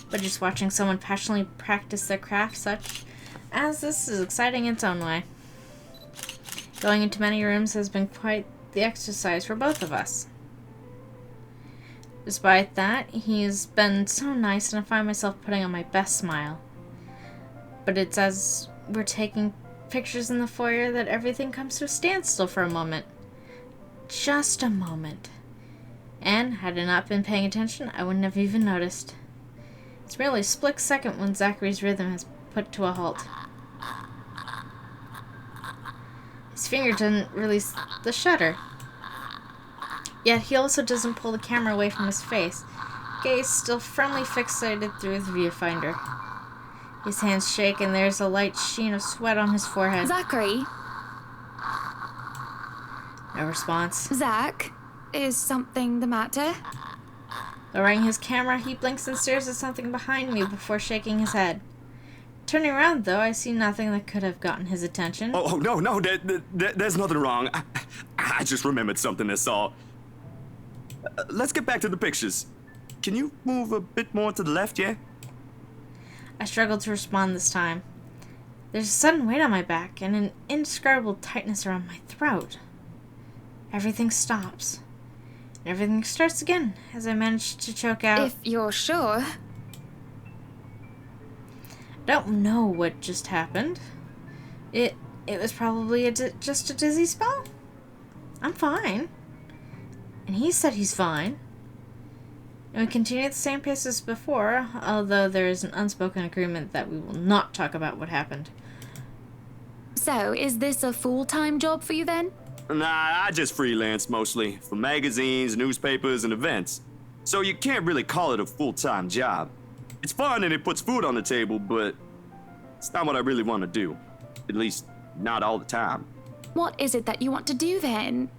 But just watching someone passionately practice their craft such as this is exciting in its own way. Going into many rooms has been quite the exercise for both of us. Despite that, he has been so nice, and I find myself putting on my best smile. But it's as we're taking pictures in the foyer that everything comes to a standstill for a moment. Just a moment. And had I not been paying attention, I wouldn't have even noticed. It's merely a split second when Zachary's rhythm has put to a halt. His finger doesn't release the shutter. Yet he also doesn't pull the camera away from his face, gaze still firmly fixated through his viewfinder. His hands shake and there's a light sheen of sweat on his forehead. Zachary? No response. Zach? Is something the matter? Lowering his camera, he blinks and stares at something behind me before shaking his head. Turning around, though, I see nothing that could have gotten his attention. Oh no, there's nothing wrong. I just remembered something, that's all. Let's get back to the pictures. Can you move a bit more to the left, yeah? I struggled to respond this time. There's a sudden weight on my back and an indescribable tightness around my throat. Everything stops. And everything starts again as I manage to choke out. If you're sure. I don't know what just happened. It was probably just a dizzy spell. I'm fine. And he said he's fine. And we continue at the same pace as before, although there is an unspoken agreement that we will not talk about what happened. So, is this a full-time job for you then? Nah, I just freelance mostly, for magazines, newspapers, and events. So you can't really call it a full-time job. It's fun and it puts food on the table, but it's not what I really want to do. At least, not all the time. What is it that you want to do then?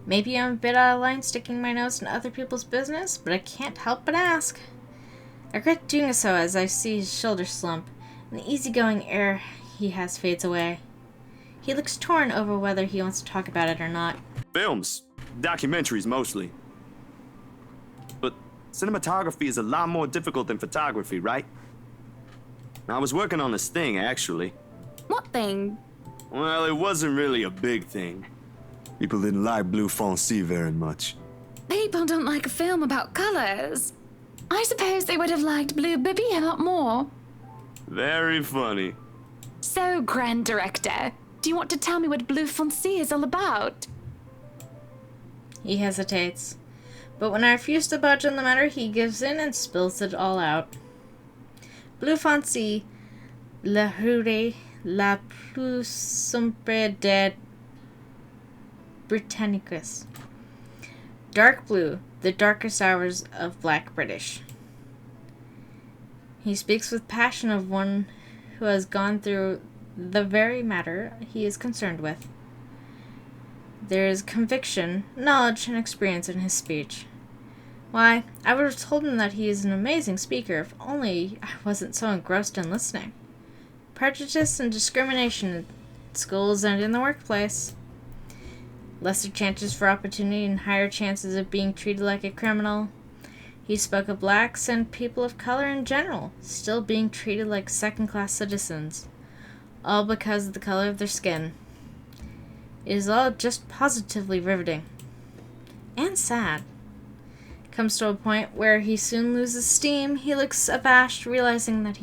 Maybe I'm a bit out of line sticking my nose in other people's business, but I can't help but ask. I regret doing so as I see his shoulders slump, and the easygoing air he has fades away. He looks torn over whether he wants to talk about it or not. Films. Documentaries, mostly. But cinematography is a lot more difficult than photography, right? I was working on this thing, actually. What thing? Well, it wasn't really a big thing. People didn't like Blue Fonzie very much. People don't like a film about colors. I suppose they would have liked Blue Bibby a lot more. Very funny. So, Grand Director, do you want to tell me what Blue Fonzie is all about? He hesitates, but when I refuse to budge on the matter, he gives in and spills it all out. Blue Fonzie, la rue la plus sombre des Britannicus. Dark blue, the darkest hours of Black British. He speaks with passion of one who has gone through the very matter he is concerned with. There is conviction, knowledge, and experience in his speech. Why, I would have told him that he is an amazing speaker if only I wasn't so engrossed in listening. Prejudice and discrimination in schools and in the workplace. Lesser chances for opportunity and higher chances of being treated like a criminal. He spoke of blacks and people of color in general, still being treated like second-class citizens, all because of the color of their skin. It is all just positively riveting. And sad. Comes to a point where he soon loses steam. He looks abashed, realizing that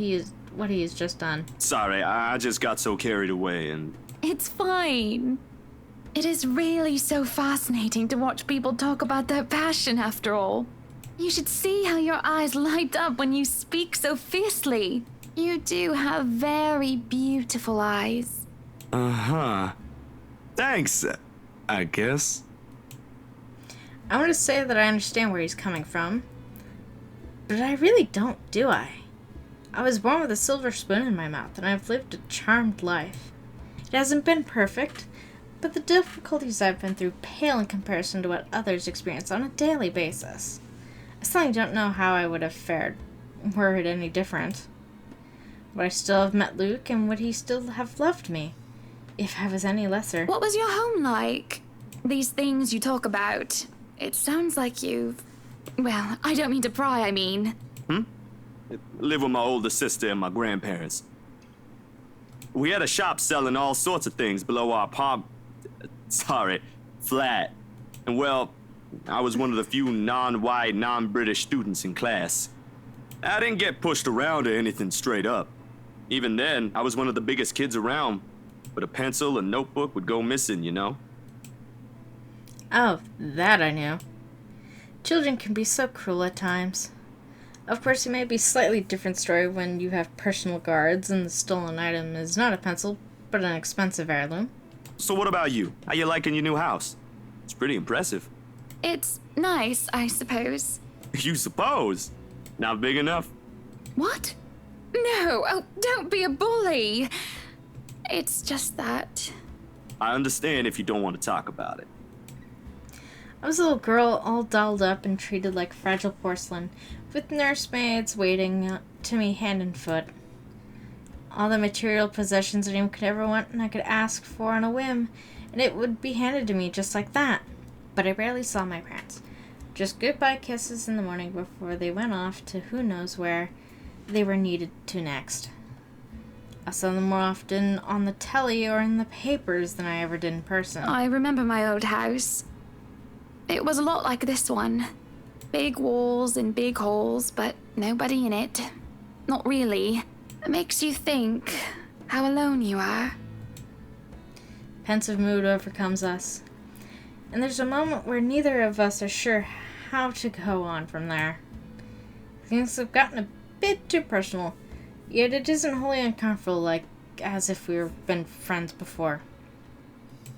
what he has just done. Sorry, I just got so carried away and... It's fine. It is really so fascinating to watch people talk about their passion, after all. You should see how your eyes light up when you speak so fiercely. You do have very beautiful eyes. Uh-huh. Thanks, I guess. I want to say that I understand where he's coming from, but I really don't, do I? I was born with a silver spoon in my mouth, and I've lived a charmed life. It hasn't been perfect, but the difficulties I've been through pale in comparison to what others experience on a daily basis. I still don't know how I would have fared were it any different. Would I still have met Luke, and would he still have loved me, if I was any lesser? What was your home like? These things you talk about. It sounds like you've... Well, I don't mean to pry, I mean. Live with my older sister and my grandparents. We had a shop selling all sorts of things below our flat. And well, I was one of the few non-white, non-British students in class. I didn't get pushed around or anything straight up. Even then, I was one of the biggest kids around, but a pencil and notebook would go missing, you know? Oh, that I knew. Children can be so cruel at times. Of course, it may be a slightly different story when you have personal guards and the stolen item is not a pencil, but an expensive heirloom. So what about you? How you liking your new house? It's pretty impressive. It's nice, I suppose. You suppose? Not big enough? What? No, oh, don't be a bully. It's just that... I understand if you don't want to talk about it. I was a little girl, all dolled up and treated like fragile porcelain, with nursemaids waiting to me hand and foot. All the material possessions anyone could ever want, and I could ask for on a whim, and it would be handed to me just like that. But I rarely saw my parents. Just goodbye kisses in the morning before they went off to who knows where they were needed to next. I saw them more often on the telly or in the papers than I ever did in person. I remember my old house. It was a lot like this one. Big walls and big halls, but nobody in it. Not really. It makes you think how alone you are. Pensive mood overcomes us, and there's a moment where neither of us are sure how to go on from there. Things have gotten a bit too personal, yet it isn't wholly uncomfortable, like as if we've been friends before.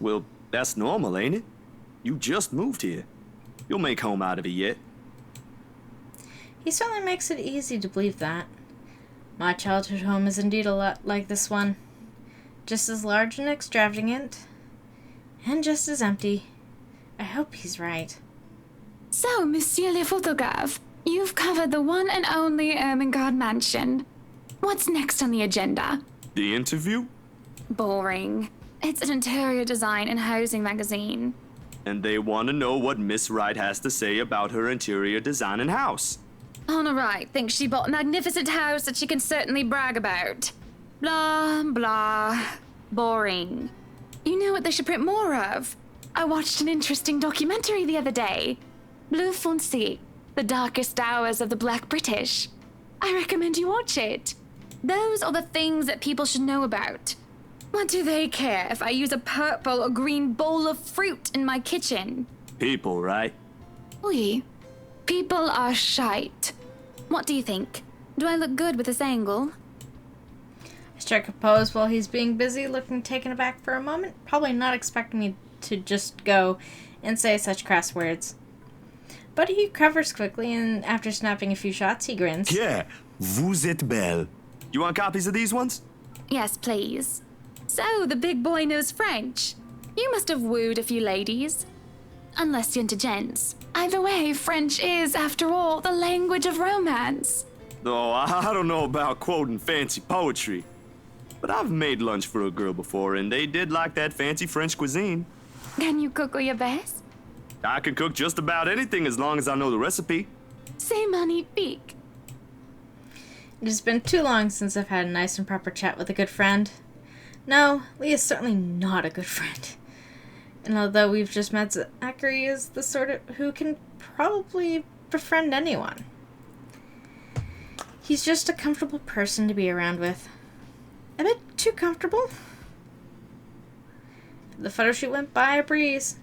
Well, that's normal, ain't it? You just moved here. You'll make home out of it yet. He certainly makes it easy to believe that. My childhood home is indeed a lot like this one. Just as large and extravagant, and just as empty. I hope he's right. So, Monsieur le Photographe, you've covered the one and only Ermengarde Mansion. What's next on the agenda? The interview? Boring. It's an interior design and housing magazine. And they want to know what Miss Wright has to say about her interior design and house. Honor Wright thinks she bought a magnificent house that she can certainly brag about. Blah, blah. Boring. You know what they should print more of? I watched an interesting documentary the other day. Bleu Foncé, The Darkest Hours of the Black British. I recommend you watch it. Those are the things that people should know about. What do they care if I use a purple or green bowl of fruit in my kitchen? People, right? Oui. People are shite. What do you think? Do I look good with this angle? I strike a pose while he's being busy, looking taken aback for a moment, probably not expecting me to just go and say such crass words. But he recovers quickly, and after snapping a few shots, he grins. Yeah, vous êtes belle. You want copies of these ones? Yes, please. So, the big boy knows French. You must have wooed a few ladies. Unless you're into gents. Either way, French is, after all, the language of romance. Oh, I don't know about quoting fancy poetry. But I've made lunch for a girl before, and they did like that fancy French cuisine. Can you cook your best? I can cook just about anything as long as I know the recipe. C'est magnifique. It has been too long since I've had a nice and proper chat with a good friend. No, Lee is certainly not a good friend. And although we've just met, Zachary is the sort of who can probably befriend anyone. He's just a comfortable person to be around with. A bit too comfortable. The photo shoot went by a breeze.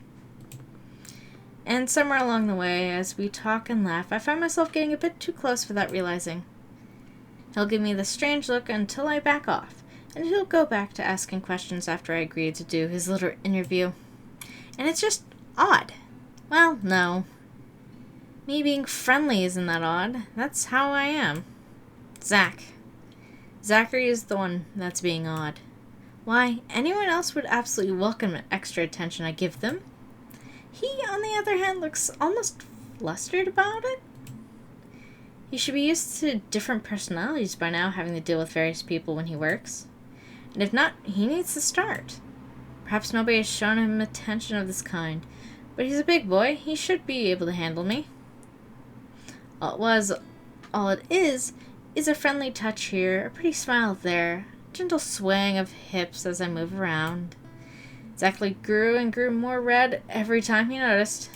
And somewhere along the way, as we talk and laugh, I find myself getting a bit too close without realizing. He'll give me the strange look until I back off, and he'll go back to asking questions after I agree to do his little interview. And it's just odd. Well, no. Me being friendly isn't that odd. That's how I am. Zachary is the one that's being odd. Why, anyone else would absolutely welcome the extra attention I give them. He, on the other hand, looks almost flustered about it. He should be used to different personalities by now, having to deal with various people when he works. And if not, he needs to start. Perhaps nobody has shown him attention of this kind, but he's a big boy. He should be able to handle me. All it is a friendly touch here, a pretty smile there, a gentle swaying of hips as I move around. Zachary grew and grew more red every time he noticed.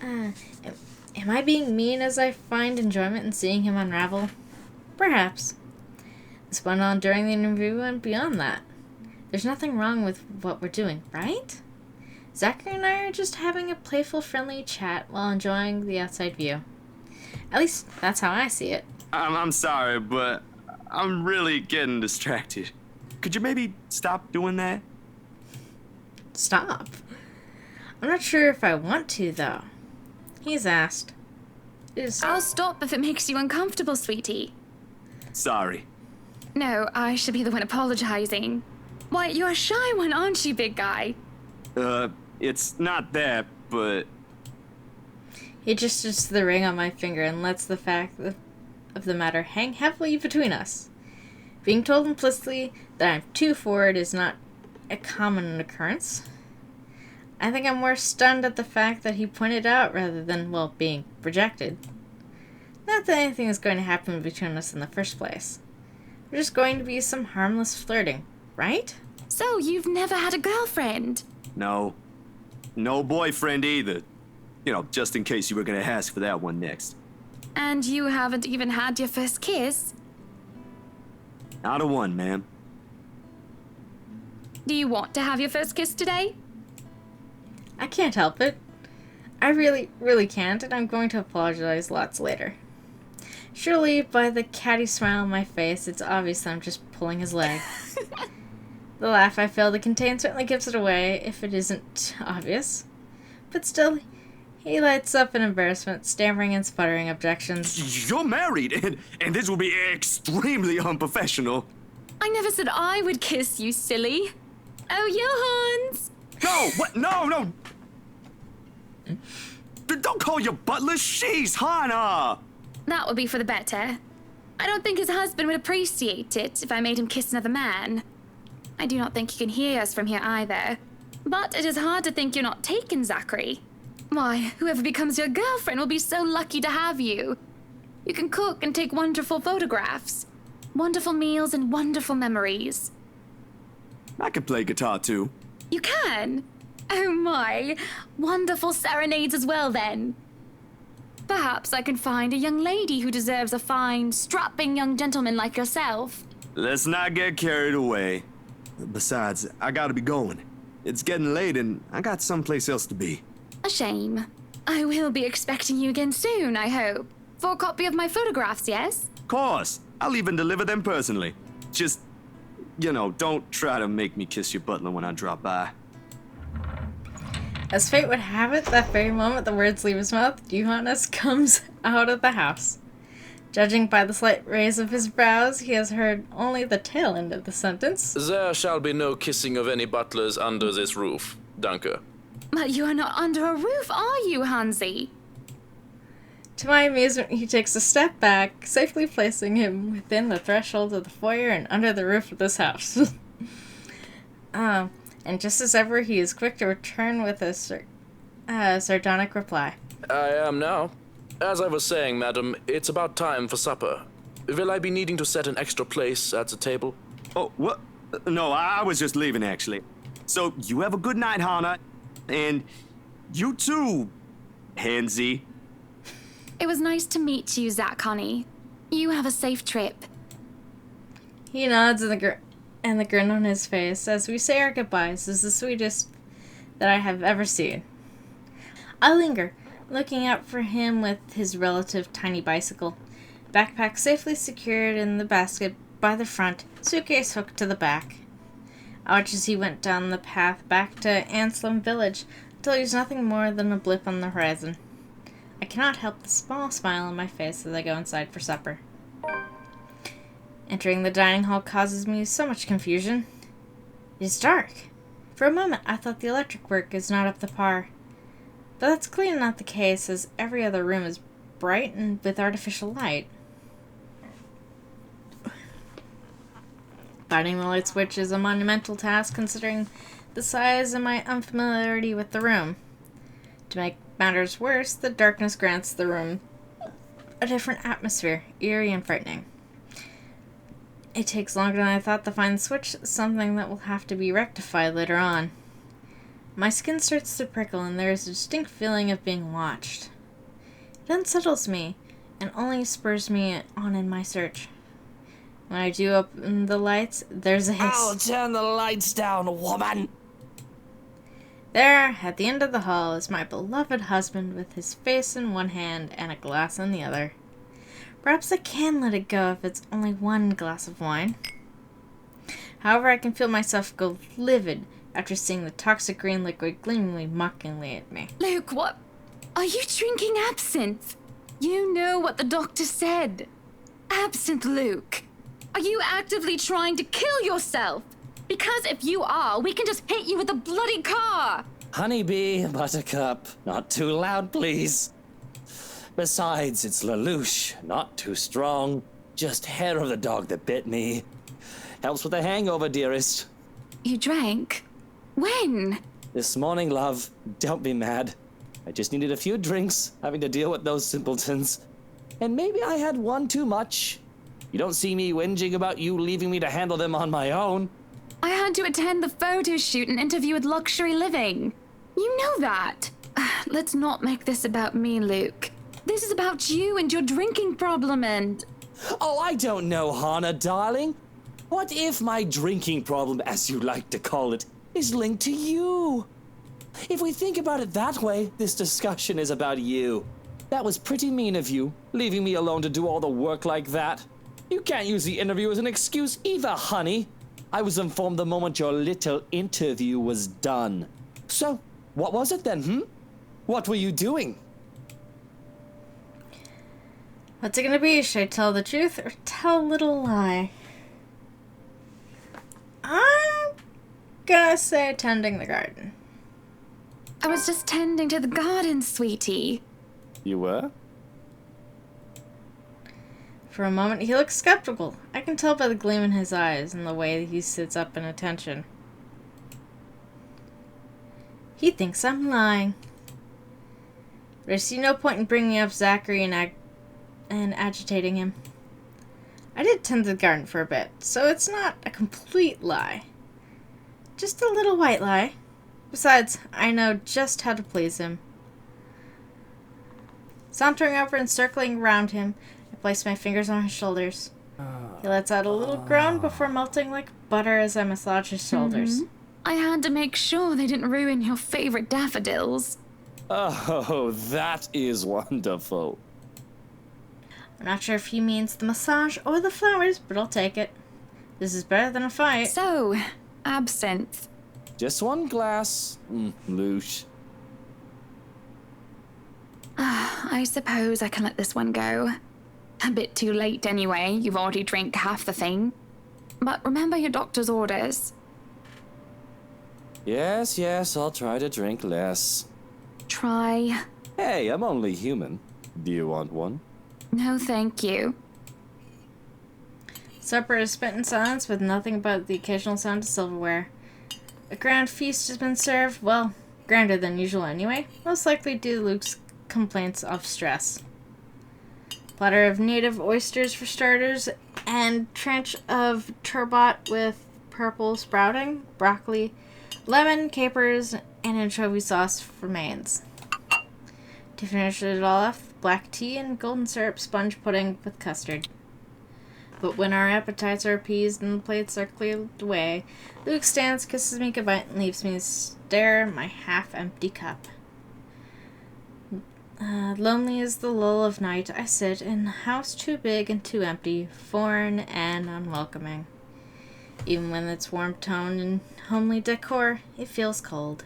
Am I being mean as I find enjoyment in seeing him unravel? Perhaps. This went on during the interview and beyond that. There's nothing wrong with what we're doing, right? Zachary and I are just having a playful, friendly chat while enjoying the outside view. At least, that's how I see it. I'm sorry, but I'm really getting distracted. Could you maybe stop doing that? Stop? I'm not sure if I want to, though. He's asked. I'll stop if it makes you uncomfortable, sweetie. Sorry. No, I should be the one apologizing. Why, you're a shy one, aren't you, big guy? It's not that, but... He gestures to the ring on my finger and lets the fact of the matter hang heavily between us. Being told implicitly that I'm too forward is not a common occurrence. I think I'm more stunned at the fact that he pointed out rather than, well, being rejected. Not that anything is going to happen between us in the first place. We're just going to be some harmless flirting, right? So, you've never had a girlfriend? No. No boyfriend either. You know, just in case you were gonna ask for that one next. And you haven't even had your first kiss? Not a one, ma'am. Do you want to have your first kiss today? I can't help it. I really, really can't, and I'm going to apologize lots later. Surely, by the catty smile on my face, it's obvious that I'm just pulling his leg. The laugh I fail to contain certainly gives it away, if it isn't obvious. But still, he lights up in embarrassment, stammering and sputtering objections. You're married, and this will be extremely unprofessional. I never said I would kiss you, silly. Oh, Johans! No, what? No. Don't call your butler. She's Hana. That would be for the better. I don't think his husband would appreciate it if I made him kiss another man. I do not think he can hear us from here either. But it is hard to think you're not taken, Zachary. Why, whoever becomes your girlfriend will be so lucky to have you. You can cook and take wonderful photographs. Wonderful meals and wonderful memories. I can play guitar too. You can? Oh my. Wonderful serenades as well then. Perhaps I can find a young lady who deserves a fine, strapping young gentleman like yourself. Let's not get carried away. Besides, I gotta be going. It's getting late and I got someplace else to be. A shame. I will be expecting you again soon, I hope. For a copy of my photographs, yes? Of course. I'll even deliver them personally. Just, don't try to make me kiss your butler when I drop by. As fate would have it, that very moment the words leave his mouth, Johannes comes out of the house. Judging by the slight raise of his brows, he has heard only the tail end of the sentence. There shall be no kissing of any butlers under this roof, Danke. But you are not under a roof, are you, Hansi? To my amusement, he takes a step back, safely placing him within the threshold of the foyer and under the roof of this house. And just as ever, he is quick to return with a sardonic reply. I am now. As I was saying, madam, it's about time for supper. Will I be needing to set an extra place at the table? Oh, what? No, I was just leaving, actually. So, you have a good night, Hana. And you too, Hansi. It was nice to meet you, Zach, honey. You have a safe trip. He nods and the grin on his face as we say our goodbyes is the sweetest that I have ever seen. I linger, looking out for him with his relative tiny bicycle, backpack safely secured in the basket by the front, suitcase hooked to the back. I watch as he went down the path back to Anselm Village until he was nothing more than a blip on the horizon. I cannot help the small smile on my face as I go inside for supper. Entering the dining hall causes me so much confusion. It is dark. For a moment I thought the electric work is not up to par. But that's clearly not the case, as every other room is bright and with artificial light. Finding the light switch is a monumental task considering the size and my unfamiliarity with the room. To make matters worse, the darkness grants the room a different atmosphere, eerie and frightening. It takes longer than I thought to find the switch, something that will have to be rectified later on. My skin starts to prickle and there is a distinct feeling of being watched. It unsettles me and only spurs me on in my search. When I do open the lights, there's a hiss. I'll turn the lights down, woman! There, at the end of the hall, is my beloved husband with his face in one hand and a glass in the other. Perhaps I can let it go if it's only one glass of wine. However, I can feel myself go livid after seeing the toxic green liquid gleamingly mockingly at me. Luke, what? Are you drinking absinthe? You know what the doctor said. Absinthe, Luke. Are you actively trying to kill yourself? Because if you are, we can just hit you with a bloody car. Honeybee, Buttercup, not too loud, please. Besides, it's Lelouch, not too strong. Just hair of the dog that bit me. Helps with the hangover, dearest. You drank? When? This morning, love. Don't be mad. I just needed a few drinks, having to deal with those simpletons. And maybe I had one too much. You don't see me whinging about you leaving me to handle them on my own. I had to attend the photo shoot and interview with Luxury Living. You know that. Let's not make this about me, Luke. This is about you and your drinking problem and... Oh, I don't know, Hana, darling. What if my drinking problem, as you like to call it, is linked to you? If we think about it that way, this discussion is about you. That was pretty mean of you, leaving me alone to do all the work like that. You can't use the interview as an excuse either, honey. I was informed the moment your little interview was done. So, what was it then, What were you doing? What's it gonna be? Should I tell the truth or tell a little lie? I'm gonna say tending the garden. I was just tending to the garden, sweetie. You were? For a moment, he looks skeptical. I can tell by the gleam in his eyes and the way he sits up in attention. He thinks I'm lying. But I see no point in bringing up Zachary and agitating him. I did tend the garden for a bit, so it's not a complete lie. Just a little white lie. Besides, I know just how to please him. Sauntering over and circling around him, I place my fingers on his shoulders. He lets out a little groan before melting like butter as I massage his shoulders. I had to make sure they didn't ruin your favorite daffodils. Oh, that is wonderful. I'm not sure if he means the massage or the flowers, but I'll take it. This is better than a fight. So, absinthe. Just one glass. Loosh. I suppose I can let this one go. A bit too late anyway, you've already drank half the thing. But remember your doctor's orders. Yes, I'll try to drink less. Try. Hey, I'm only human. Do you want one? No, thank you. Supper is spent in silence with nothing but the occasional sound of silverware. A grand feast has been served, well, grander than usual anyway, most likely due to Luke's complaints of stress. Platter of native oysters for starters, and tranche of turbot with purple sprouting, broccoli, lemon, capers, and anchovy sauce for mains. To finish it all off, black tea and golden syrup sponge pudding with custard. But when our appetites are appeased and the plates are cleared away, Luke stands, kisses me goodbye, and leaves me to stare at my half-empty cup. Lonely as the lull of night, I sit in a house too big and too empty, foreign and unwelcoming. Even with its warm tone and homely decor, it feels cold.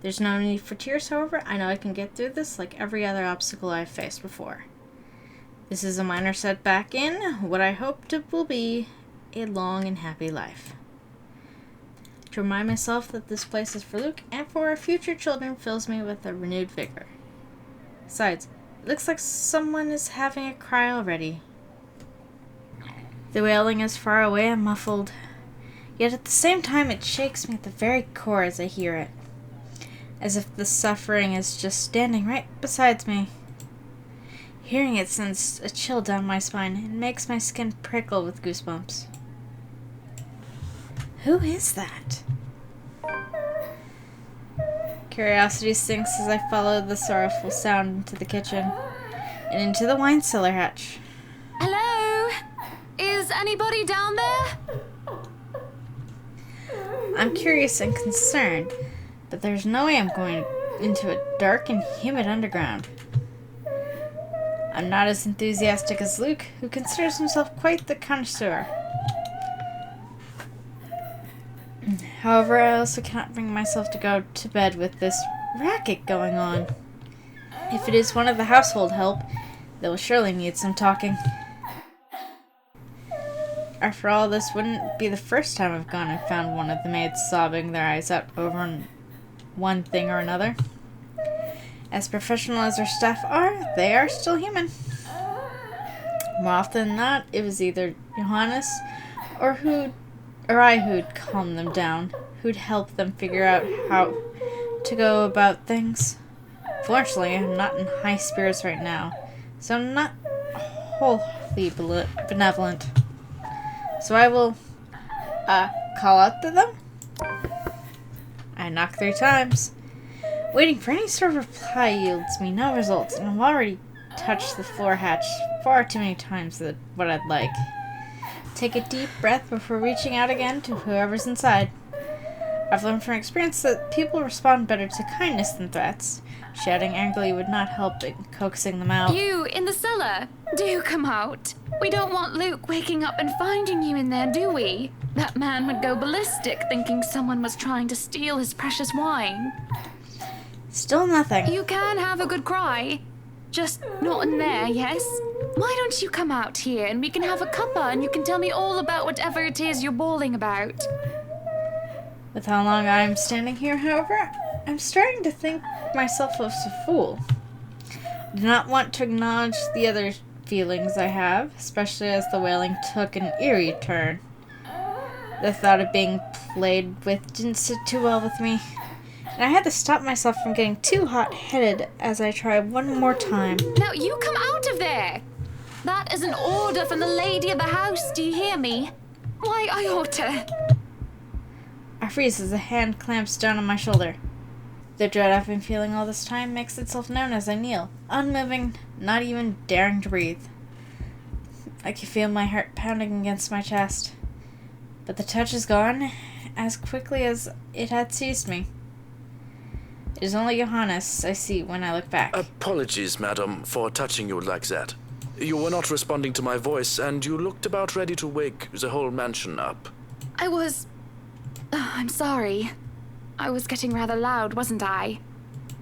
There's no need for tears, however. I know I can get through this like every other obstacle I've faced before. This is a minor setback in what I hoped it will be a long and happy life. To remind myself that this place is for Luke and for our future children fills me with a renewed vigor. Besides, it looks like someone is having a cry already. The wailing is far away and muffled, yet at the same time it shakes me at the very core as I hear it, as if the suffering is just standing right beside me. Hearing it sends a chill down my spine and makes my skin prickle with goosebumps. Who is that? Curiosity sinks as I follow the sorrowful sound into the kitchen and into the wine cellar hatch. Hello? Is anybody down there? I'm curious and concerned, but there's no way I'm going into a dark and humid underground. I'm not as enthusiastic as Luke, who considers himself quite the connoisseur. However, I also cannot bring myself to go to bed with this racket going on. If it is one of the household help, they will surely need some talking. After all, this wouldn't be the first time I've gone and found one of the maids sobbing their eyes out over one thing or another. As professional as our staff are, they are still human. More often than not, it was either Johannes or I who'd calm them down, who'd help them figure out how to go about things. Fortunately, I'm not in high spirits right now, so I'm not wholly benevolent. So I will, call out to them. I knock 3 times. Waiting for any sort of reply yields me no results, and I've already touched the floor hatch far too many times than what I'd like. Take a deep breath before reaching out again to whoever's inside. I've learned from experience that people respond better to kindness than threats. Shouting angrily would not help in coaxing them out. You, in the cellar! Do come out! We don't want Luke waking up and finding you in there, do we? That man would go ballistic thinking someone was trying to steal his precious wine. Still nothing. You can have a good cry. Just not in there, yes? Why don't you come out here and we can have a cuppa and you can tell me all about whatever it is you're bawling about? With how long I'm standing here, however, I'm starting to think myself as a fool. I do not want to acknowledge the other feelings I have, especially as the wailing took an eerie turn. The thought of being played with didn't sit too well with me, and I had to stop myself from getting too hot-headed as I tried one more time. Now you come out of there! That is an order from the lady of the house, do you hear me? Why, I ought to... I freeze as a hand clamps down on my shoulder. The dread I've been feeling all this time makes itself known as I kneel, unmoving, not even daring to breathe. I can feel my heart pounding against my chest, but the touch is gone as quickly as it had seized me. It is only Johannes I see when I look back. Apologies, madam, for touching you like that. You were not responding to my voice, and you looked about ready to wake the whole mansion up. I was... I'm sorry. I was getting rather loud, wasn't I?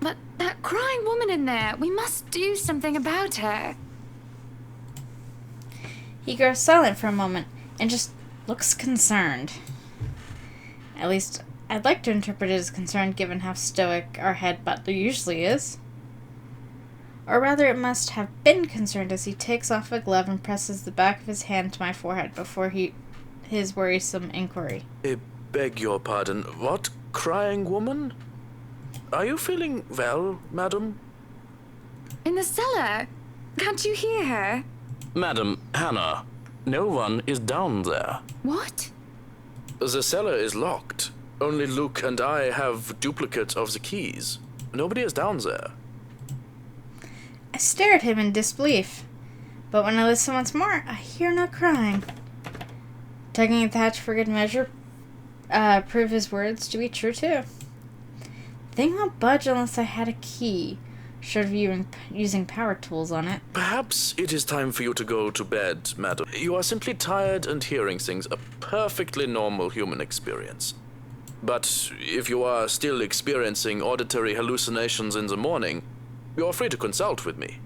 But that crying woman in there, we must do something about her. He grows silent for a moment and just looks concerned. At least, I'd like to interpret it as concerned given how stoic our head butler usually is. Or rather, it must have been concerned as he takes off a glove and presses the back of his hand to my forehead before his worrisome inquiry. I beg your pardon. What crying woman? Are you feeling well, madam? In the cellar. Can't you hear her? Madam Hannah, no one is down there. What? The cellar is locked. Only Luke and I have duplicates of the keys. Nobody is down there. I stare at him in disbelief, but when I listen once more, I hear no crying. Tugging at the hatch for good measure, prove his words to be true too. The thing won't budge unless I had a key, short of using power tools on it. Perhaps it is time for you to go to bed, madam. You are simply tired and hearing things, a perfectly normal human experience. But if you are still experiencing auditory hallucinations in the morning, you are free to consult with me.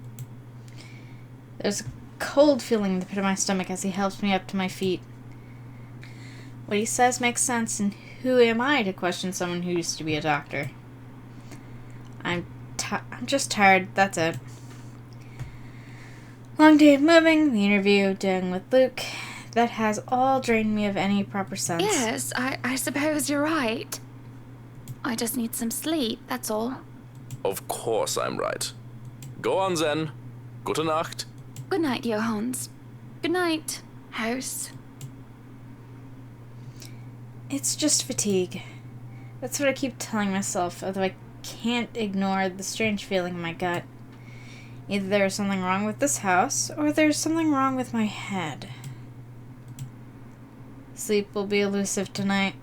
There's a cold feeling in the pit of my stomach as he helps me up to my feet. What he says makes sense, and who am I to question someone who used to be a doctor? I'm just tired, that's it. Long day of moving, the interview, dealing with Luke, that has all drained me of any proper sense. Yes, I suppose you're right. I just need some sleep, that's all. Of course I'm right. Go on then. Gute Nacht. Good night, Johannes. Good night, house. It's just fatigue. That's what I keep telling myself, although I can't ignore the strange feeling in my gut. Either there's something wrong with this house, or there's something wrong with my head. Sleep will be elusive tonight.